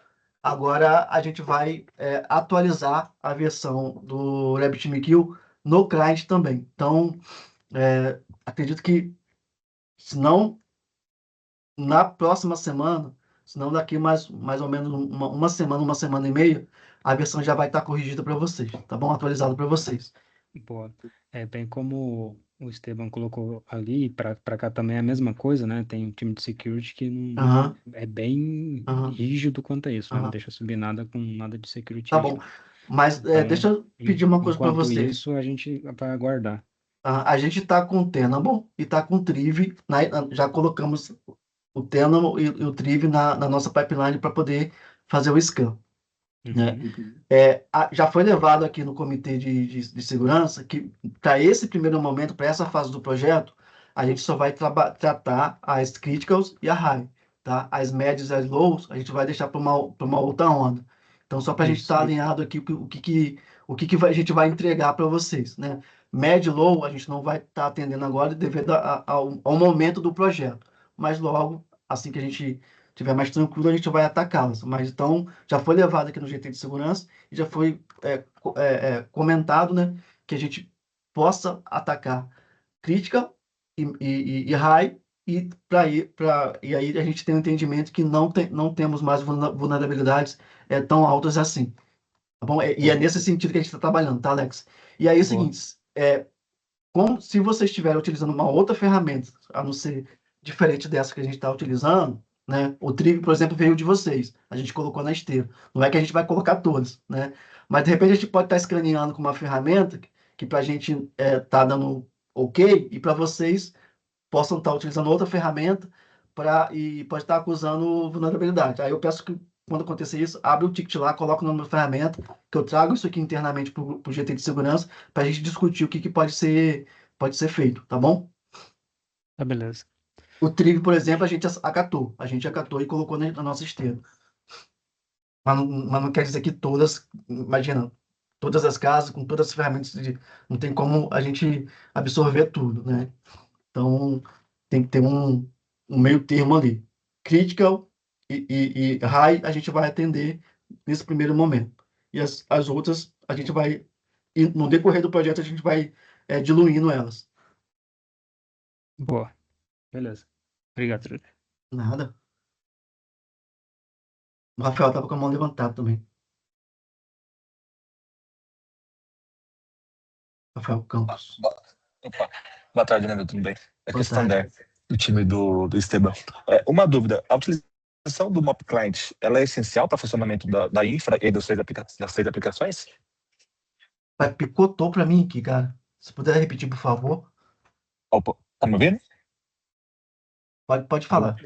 Agora a gente vai atualizar a versão do RabbitMQ no client também. Então, acredito que, se não, na próxima semana, Senão daqui mais ou menos uma semana e meia, a versão já vai estar corrigida para vocês, tá bom? Atualizada para vocês. Boa. É bem como o Esteban colocou ali, para cá também é a mesma coisa, né? Tem um time de security que não Aham, é bem aham, rígido quanto a isso, né? Não aham. deixa subir nada com nada de security Tá rígido. bom. Mas deixa Então, eu pedir uma coisa para enquanto vocês. isso, a gente vai aguardar. A gente está com o Tenable e está com o Triv, né? Já colocamos o Tenable e o Triv na nossa pipeline para poder fazer o scan, né? Uhum. Já foi levado aqui no comitê de segurança que, para esse primeiro momento, para essa fase do projeto, a gente só vai tratar as criticals e a high, tá? As médias e as lows, a gente vai deixar para uma outra onda. Então, só para a gente Isso. estar alinhado aqui, a gente vai entregar para vocês, né? Médio e low, a gente não vai estar atendendo agora devido ao momento do projeto. Mas logo, assim que a gente tiver mais tranquilo, a gente vai atacá-las. Mas então, já foi levado aqui no GT de segurança e já foi comentado, né, que a gente possa atacar crítica e high, e aí a gente tem um entendimento que não temos mais vulnerabilidades tão altas assim. Tá bom? E é nesse sentido que a gente está trabalhando, tá, Alex? E aí é o Boa. seguinte, como se você estiver utilizando uma outra ferramenta, a não ser diferente dessa que a gente está utilizando, né? O Triv, por exemplo, veio de vocês. A gente colocou na esteira. Não é que a gente vai colocar todos, né? Mas de repente a gente pode estar escaneando com uma ferramenta que para a gente tá dando ok e para vocês possam estar utilizando outra ferramenta e pode estar acusando vulnerabilidade. Aí eu peço que quando acontecer isso, abre o ticket lá, coloca o nome da ferramenta, que eu trago isso aqui internamente para o GT de segurança, para a gente discutir o que pode ser feito, tá bom? Tá, beleza. O Triv, por exemplo, a gente acatou e colocou na nossa esteira. Mas não quer dizer que todas, imagina, todas as casas, com todas as ferramentas, não tem como a gente absorver tudo, né? Então, tem que ter um meio termo ali. Critical e high a gente vai atender nesse primeiro momento. E as outras, a gente vai, e no decorrer do projeto, a gente vai diluindo elas. Boa. Beleza. Obrigado, Trude. Nada. O Rafael estava com a mão levantada também. Rafael Campos. Opa, boa tarde, né, meu? Tudo bem? É Boa questão tarde. do time do Esteban. Uma dúvida: a utilização do Mop Client, ela é essencial para o funcionamento da infra e das seis aplicações? Picotou para mim aqui, cara. Se puder repetir, por favor. Opa, tá me ouvindo? Pode falar.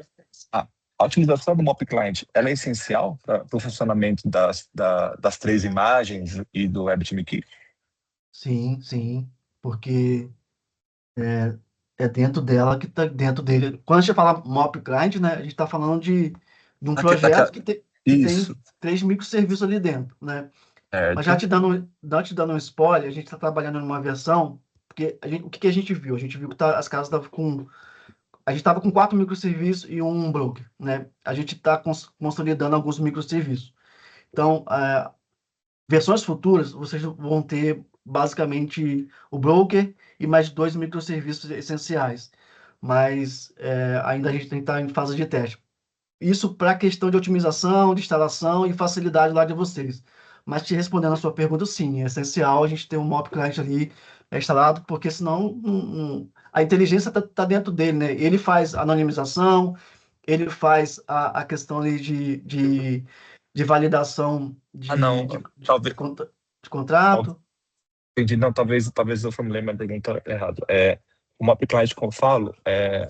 A utilização do Mop Client, ela é essencial para o funcionamento das três imagens e do WebTMQ? Sim, sim. Porque é dentro dela que está dentro dele. Quando a gente fala Mop Client, né, a gente está falando de um projeto que tem Isso, 3 microserviços ali dentro, né? Mas já certo. te dando um spoiler, a gente está trabalhando numa versão, porque o que a gente viu? A gente viu que as casas estavam com... A gente estava com 4 microserviços e um broker, né? A gente está consolidando alguns microserviços. Então, versões futuras, vocês vão ter basicamente o broker e mais 2 microserviços essenciais. Mas ainda a gente tem que estar em fase de teste. Isso para a questão de otimização, de instalação e facilidade lá de vocês. Mas te respondendo a sua pergunta, sim, é essencial a gente ter um Mop Client ali instalado, porque senão a inteligência está dentro dele, né? Ele faz anonimização, ele faz a questão ali de validação Não, talvez, de contrato. entendi, não, talvez eu formulei minha pergunta errado. O Mop Client que eu falo,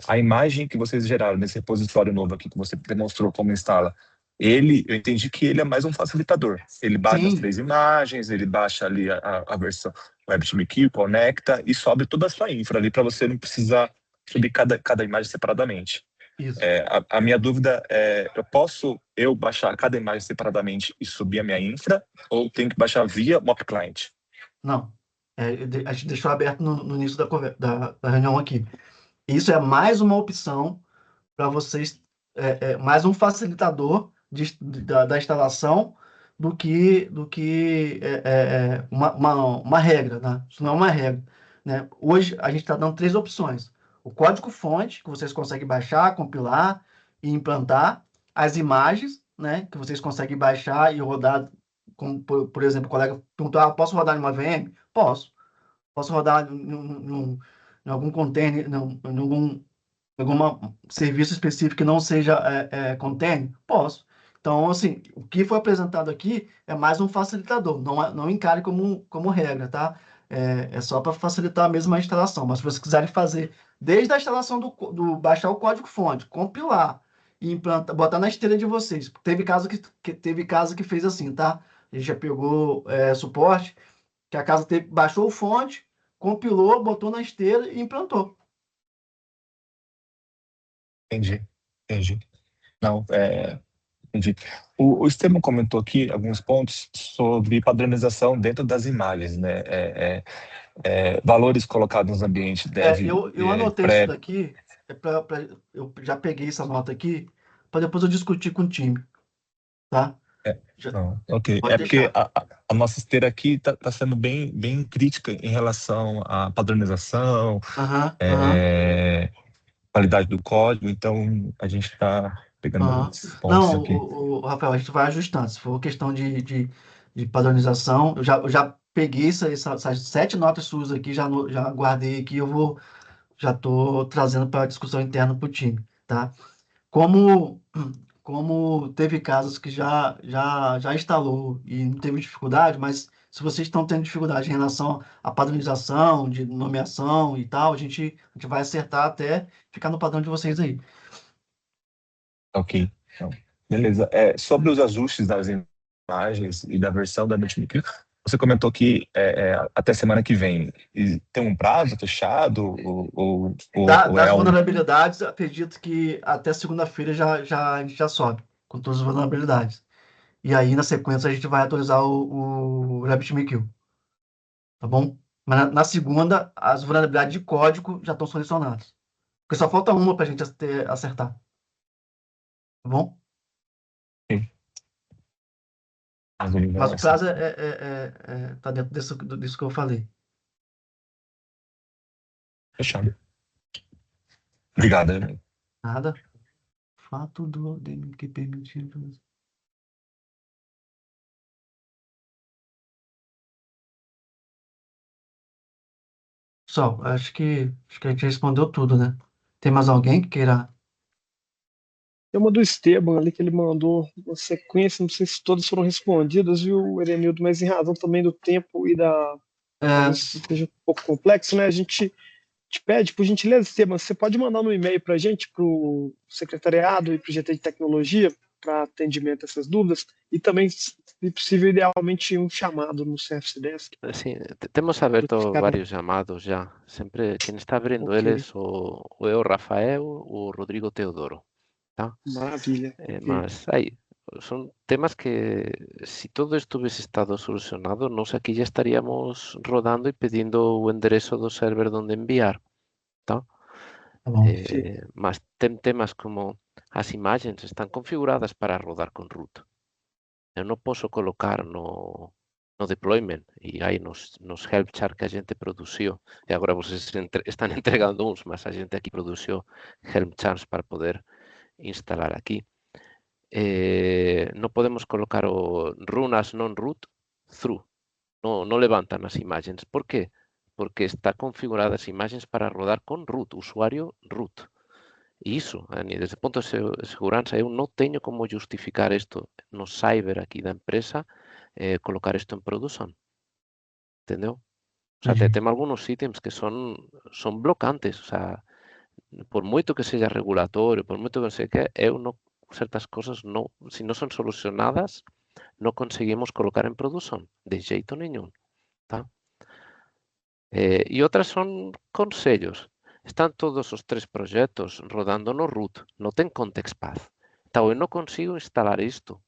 a imagem que vocês geraram nesse repositório novo aqui, que você demonstrou como instala, eu entendi que ele é mais um facilitador. Ele baixa as Sim. 3 imagens, ele baixa ali a versão WebTMQ, conecta e sobe toda a sua infra ali para você não precisar subir cada imagem separadamente. Isso. A minha dúvida é, posso baixar cada imagem separadamente e subir a minha infra, ou tenho que baixar via Mop Client? Não. A gente deixou aberto no início da reunião aqui. Isso é mais uma opção para vocês, mais um facilitador da instalação do que uma regra, né? Isso não é uma regra, né? Hoje a gente está dando 3 opções: o código-fonte, que vocês conseguem baixar, compilar e implantar, as imagens, né, que vocês conseguem baixar e rodar, como, por exemplo, o colega perguntou, posso rodar em uma VM? Posso. Posso rodar em algum container, em algum serviço específico que não seja container? Posso. Então, assim, o que foi apresentado aqui é mais um facilitador, não encare como regra, tá? É só para facilitar mesmo a instalação. Mas se vocês quiserem fazer desde a instalação baixar o código-fonte, compilar e implantar, botar na esteira de vocês. Teve caso que fez assim, tá? A gente já pegou suporte, que a casa baixou o fonte, compilou, botou na esteira e implantou. Entendi. Não, entendi. O Esteban comentou aqui alguns pontos sobre padronização dentro das imagens, né? Valores colocados nos ambientes Eu anotei isso daqui, eu já peguei essa nota aqui, para depois eu discutir com o time, tá? Não, ok. Pode Porque a nossa esteira aqui está sendo bem crítica em relação à padronização, qualidade do código, então a gente está pegando esses pontos aqui. Rafael, a gente vai ajustando. Se for questão de padronização, eu já peguei essas 7 notas suas aqui, já guardei aqui, já estou trazendo para a discussão interna para o time, tá? Como teve casos que já instalou e não teve dificuldade, mas se vocês estão tendo dificuldade em relação à padronização, de nomeação e tal, a gente vai acertar até ficar no padrão de vocês aí. Ok, então, beleza. Sobre os ajustes das imagens e da versão da NetMeeting, você comentou que até semana que vem. E tem um prazo fechado? Das vulnerabilidades, acredito que até segunda-feira a gente já sobe com todas as vulnerabilidades. E aí, na sequência, a gente vai atualizar o RabbitMQ. Tá bom? Mas na segunda, as vulnerabilidades de código já estão solucionadas. Porque só falta uma para a gente acertar. Tá bom? Sim. Mas o prazo tá dentro disso que eu falei. Fechado. Obrigado. Né? Nada. Fato do ODM que permitir. Pessoal, acho que a gente respondeu tudo, né? Tem mais alguém que queira? Tem uma do Esteban ali que ele mandou uma sequência, não sei se todas foram respondidas, viu, Erenildo, mas em razão também do tempo e talvez seja um pouco complexo, né? A gente te pede, por gentileza, Esteban, você pode mandar um e-mail para a gente, para o secretariado e para o GT de Tecnologia, para atendimento a essas dúvidas, e também, se possível, idealmente, um chamado no CFC Desk. Sí, temos aberto varios llamados ya. Sempre quien está abrindo eles o é o Rafael, o Rodrigo Teodoro. Tá? Maravilha. Mas aí, son temas que si todo isto hubiese estado solucionado, nós aquí ya estaríamos rodando e pedindo o enderezo do server donde enviar. Tá? Mas tem temas como as imagens están configuradas para rodar con root. Eu non posso colocar no deployment e aí nos help chart que a gente produció, e agora vocês están entregando uns, mas a gente aquí produció help charts para poder instalar aquí. Non podemos colocar o run as non-root through. Non levantan as imagens. Por qué? Porque está configuradas imagens para rodar con root, usuario root. E iso, desde o punto de seguranza, eu non teño como justificar isto no cyber aquí da empresa, colocar isto en produción. Entendeu? O sea, temos algunos ítems que son blocantes. O sea, por moito que seja regulatorio, por moito que non sei que, certas cosas, se non son solucionadas, non conseguimos colocar en produción, de xeito nenhum. Tá? E outras son consellos. Están todos os 3 proxectos rodando no root, non ten context path. Então, eu non consigo instalar isto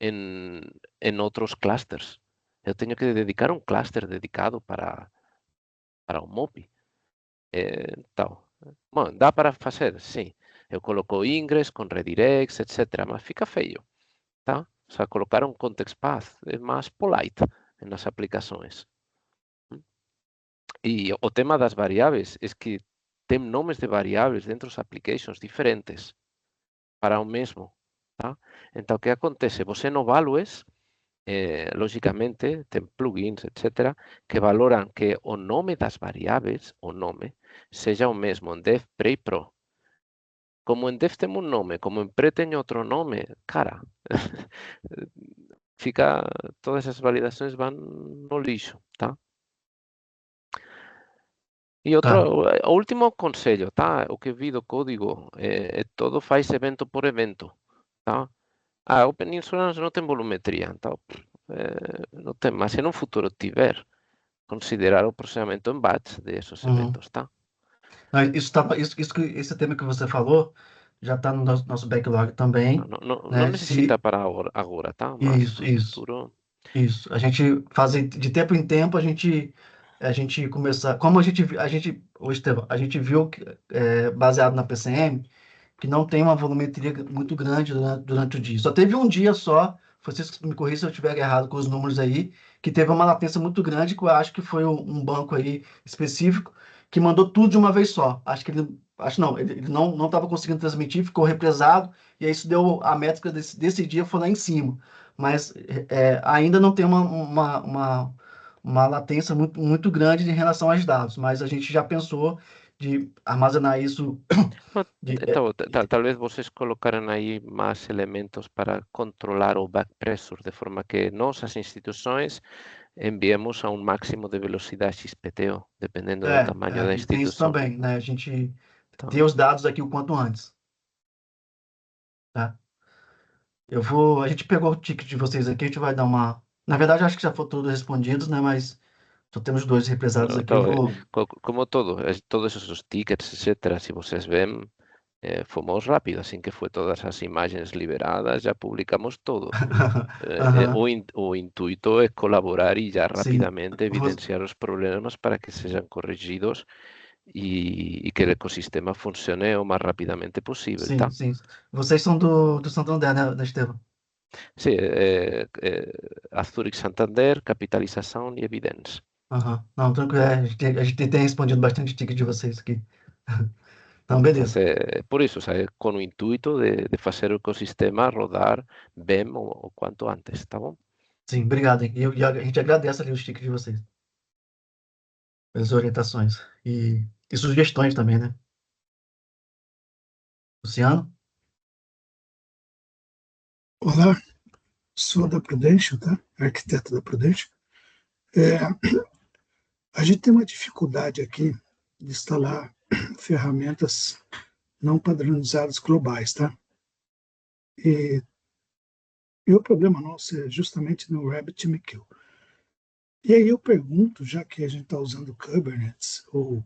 en outros clusters. Eu teño que dedicar un cluster dedicado para o MOPI. Então, bueno, dá para facer, sí. Eu coloco ingress con redirects, etc. Mas fica feio. Tá? O sea, colocar un context path é máis polite nas aplicações. E o tema das variáveis é que tem nomes de variáveis dentro das applications diferentes para o mesmo. tá? Então, o que acontece? Você no Values, logicamente, tem plugins, etc., que valoram que o nome das variáveis, o nome, seja o mesmo em Dev, Pre e Pro. Como em Dev tem um nome, como em Pre tem outro nome, cara, todas as validações vão no lixo, tá? E o último conselho, tá? O que vi do código, todo faz evento por evento, tá? Open Insurance não tem volumetria, então não tem, mas se no futuro tiver, considerar o processamento em batch desses eventos, tá? Esse tema que você falou já está no nosso backlog também. Não né? necessita para agora, tá? Mas no futuro... Isso. A gente faz de tempo em tempo, a gente começa. Como a gente viu que, baseado na PCM, que não tem uma volumetria muito grande durante o dia. Só teve um dia só, vocês me corrijam se eu estiver errado com os números aí, que teve uma latência muito grande, que eu acho que foi um banco aí específico, que mandou tudo de uma vez só. Ele não estava conseguindo transmitir, ficou represado, e aí isso deu a métrica desse dia foi lá em cima. Mas ainda não tem uma latência muito grande em relação aos dados, mas a gente já pensou de armazenar isso. Então, talvez vocês colocaram aí mais elementos para controlar o back pressure, de forma que nós, as instituições, enviemos a um máximo de velocidade XPTO, dependendo do tamanho da instituição. Tem isso também, né? A gente ter os dados aqui o quanto antes. Tá? A gente pegou o ticket de vocês aqui, a gente vai dar uma... Na verdade, acho que já foram todos respondidos, né? Mas só temos 2 represados aqui. Então, como todos esses tickets, etc., se vocês veem, fomos rápido, assim que foi todas as imagens liberadas, já publicamos todo. O intuito é colaborar e já rapidamente evidenciar os problemas para que sejam corrigidos e que o ecossistema funcione o mais rapidamente possível. Sim, tá? sim. Vocês são do Santander, né, Estevam? Sim, a Zurich Santander, capitalização e evidência. Não, tranquilo. A gente tem respondido bastante ticket de vocês aqui. Então, beleza. Por isso, sabe, com o intuito de fazer o ecossistema rodar bem o quanto antes, tá bom? Sim, obrigado. E a gente agradece ali os tickets de vocês. Pelas orientações. E sugestões também, né? Luciano? Olá, sou da Prudential, tá? Arquiteto da Prudential. A gente tem uma dificuldade aqui de instalar ferramentas não padronizadas globais, tá? E o problema nosso é justamente no RabbitMQ. E aí eu pergunto, já que a gente está usando Kubernetes ou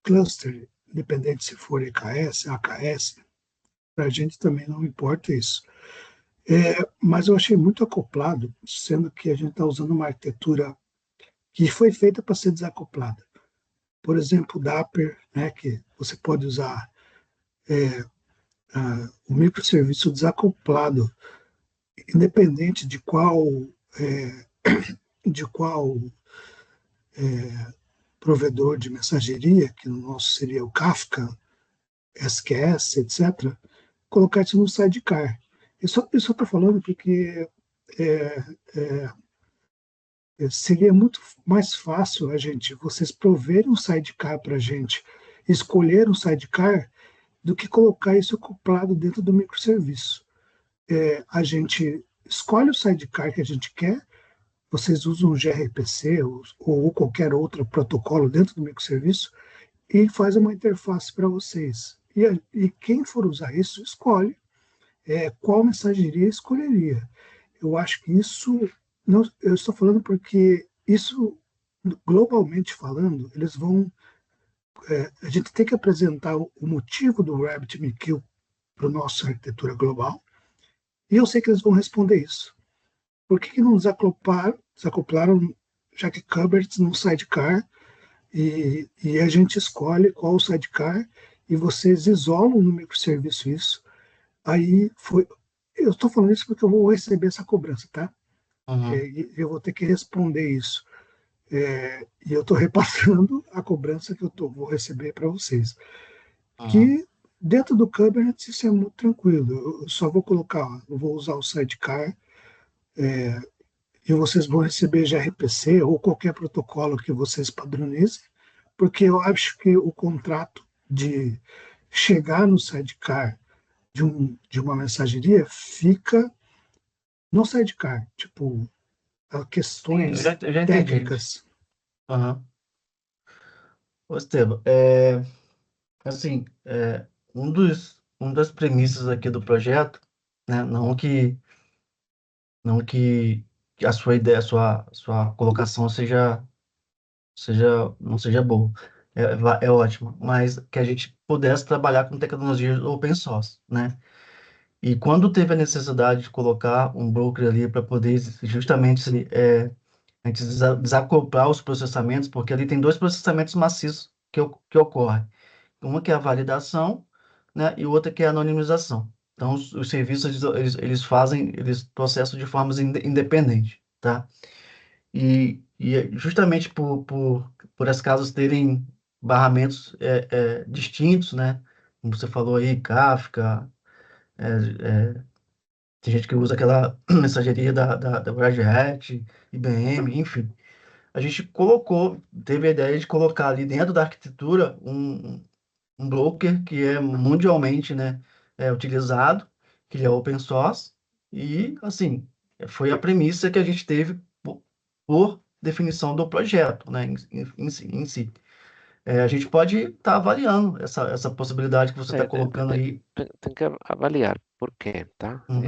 cluster, independente se for EKS, AKS, para a gente também não importa isso. Mas eu achei muito acoplado, sendo que a gente está usando uma arquitetura que foi feita para ser desacoplada. Por exemplo, o Dapper, né, que você pode usar o microserviço desacoplado, independente de qual provedor de mensageria, que no nosso seria o Kafka, SQS, etc., colocar isso no sidecar. Eu só estou falando porque seria muito mais fácil vocês proverem um sidecar para a gente, escolher um sidecar, do que colocar isso acoplado dentro do microserviço. A gente escolhe o sidecar que a gente quer, vocês usam o gRPC ou qualquer outro protocolo dentro do microserviço e faz uma interface para vocês. E quem for usar isso, escolhe qual mensageria escolheria. Eu acho que isso... Não, eu estou falando porque isso, globalmente falando, eles vão... a gente tem que apresentar o motivo do RabbitMQ para a nossa arquitetura global, e eu sei que eles vão responder isso. Por que não desacoplaram, já que Kubernetes não sidecar, e a gente escolhe qual o sidecar, e vocês isolam no microserviço isso. Aí foi... Eu estou falando isso porque eu vou receber essa cobrança, tá? Eu vou ter que responder isso. E eu estou repassando a cobrança que vou receber para vocês. Que Dentro do Kubernetes isso é muito tranquilo. Eu só vou colocar, ó, eu vou usar o sidecar, e vocês vão receber gRPC ou qualquer protocolo que vocês padronizem, porque eu acho que o contrato de chegar no sidecar de uma mensageria fica no sidecar, tipo, questões Eu já entendi. técnicas. Aham. Ô, Esteban, assim, uma das premissas aqui do projeto, né, não que a sua ideia, a sua colocação não seja boa, é ótima, mas que a gente pudesse trabalhar com tecnologias open source, né? E quando teve a necessidade de colocar um broker ali para poder justamente a gente desacoplar os processamentos, porque ali tem dois processamentos maciços que ocorrem. Uma que é a validação, né, e outra que é a anonimização. Então, os serviços, eles processam de formas independentes, tá? E justamente por as casas terem barramentos distintos, né? Como você falou aí, Kafka, é, tem gente que usa aquela mensageria da Red Hat, IBM, enfim. A gente teve a ideia de colocar ali dentro da arquitetura um broker que é mundialmente, né, utilizado, que é open source, e, assim, foi a premissa que a gente teve por definição do projeto, né, em si. A gente pode estar avaliando essa possibilidade que você está colocando aí. Tem que avaliar por qué, tá? Uhum.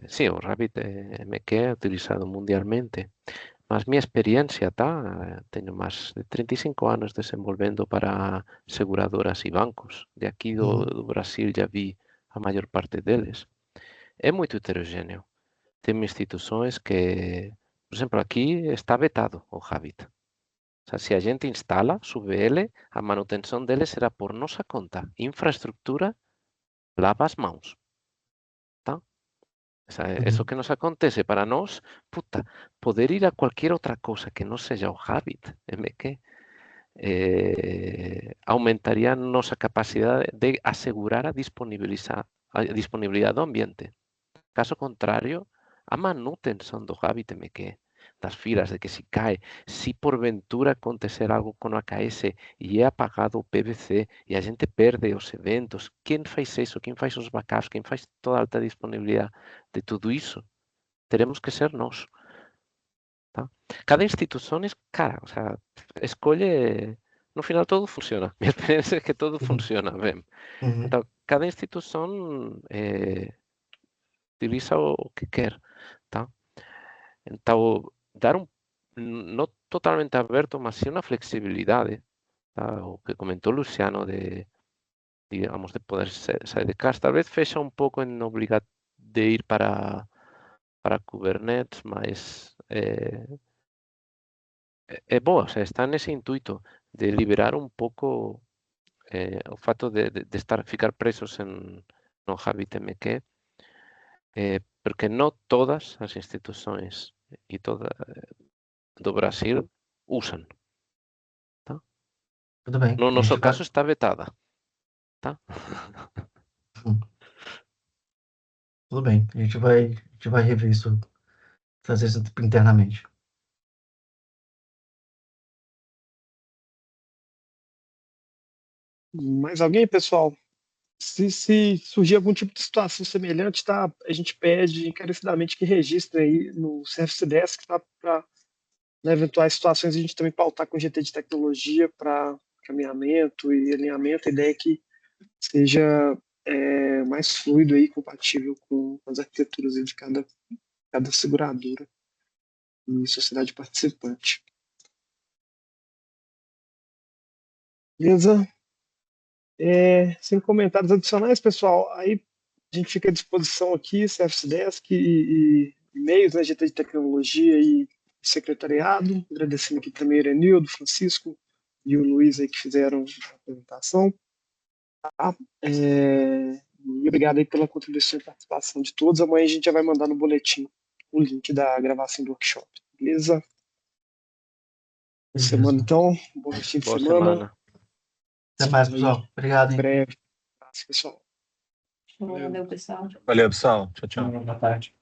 Sí, o Rabbit MQ é utilizado mundialmente, mas minha experiência, tá? Tenho mais de 35 anos desenvolvendo para seguradoras e bancos. De aqui do Brasil já vi a maior parte deles. É muito heterogêneo. Tem instituições que, por exemplo, aqui está vetado o Rabbit. O sea, se a gente instala, sube ele, a manutenção dele será por nossa conta. Infraestrutura, lava as mãos. Tá? Eso que nos acontece para nós, puta, poder ir a qualquer outra coisa que não seja o Rabbit, MQ, aumentaria a nossa capacidade de asegurar a disponibilidade do ambiente. Caso contrário, a manutenção do Rabbit MQ, das filas, de que se cai, se porventura acontecer algo com o AKS e é apagado o PVC e a gente perde os eventos, quem faz isso? Quem faz os backups? Quem faz toda a alta disponibilidade de tudo isso? Teremos que ser nós. Tá? Cada instituição, cara, o sea, escolhe... No final todo funciona. Minha experiência é que todo funciona bem. Então, cada instituição utiliza o que quer. Tá? Então, dar não totalmente aberto, mas sim uma flexibilidade, tá? O que comentou Luciano digamos, de poder sair de casa. Talvez fecha um pouco em obrigar de ir para Kubernetes, mas é boa, o sea, está nesse intuito de liberar um pouco o fato de ficar presos no RabbitMQ, porque não todas as instituições e do Brasil usam. Tá? Tudo bem. No nosso caso está vetada. Tá? Tudo bem. A gente vai rever isso, fazer isso internamente. Mais alguém, pessoal? Se surgir algum tipo de situação semelhante, tá? A gente pede encarecidamente que registre aí no Service Desk, tá? Para eventuais situações a gente também pautar com GT de tecnologia para caminhamento e alinhamento. A ideia é que seja mais fluido e compatível com as arquiteturas de cada seguradora e sociedade participante. Beleza? Sem comentários adicionais, pessoal, aí a gente fica à disposição aqui, Service Desk e e-mails, né, GT de Tecnologia e secretariado. Agradecendo aqui também o Irenildo, Francisco e o Luiz aí que fizeram a apresentação. Tá? E obrigado aí pela contribuição e participação de todos. Amanhã a gente já vai mandar no boletim o link da gravação do workshop. Beleza? Semana, então. Bom fim de Boa semana. semana. Até mais, pessoal. Obrigado, Em hein? breve. pessoal. Valeu, pessoal. Valeu, pessoal. Tchau, tchau. Boa tarde.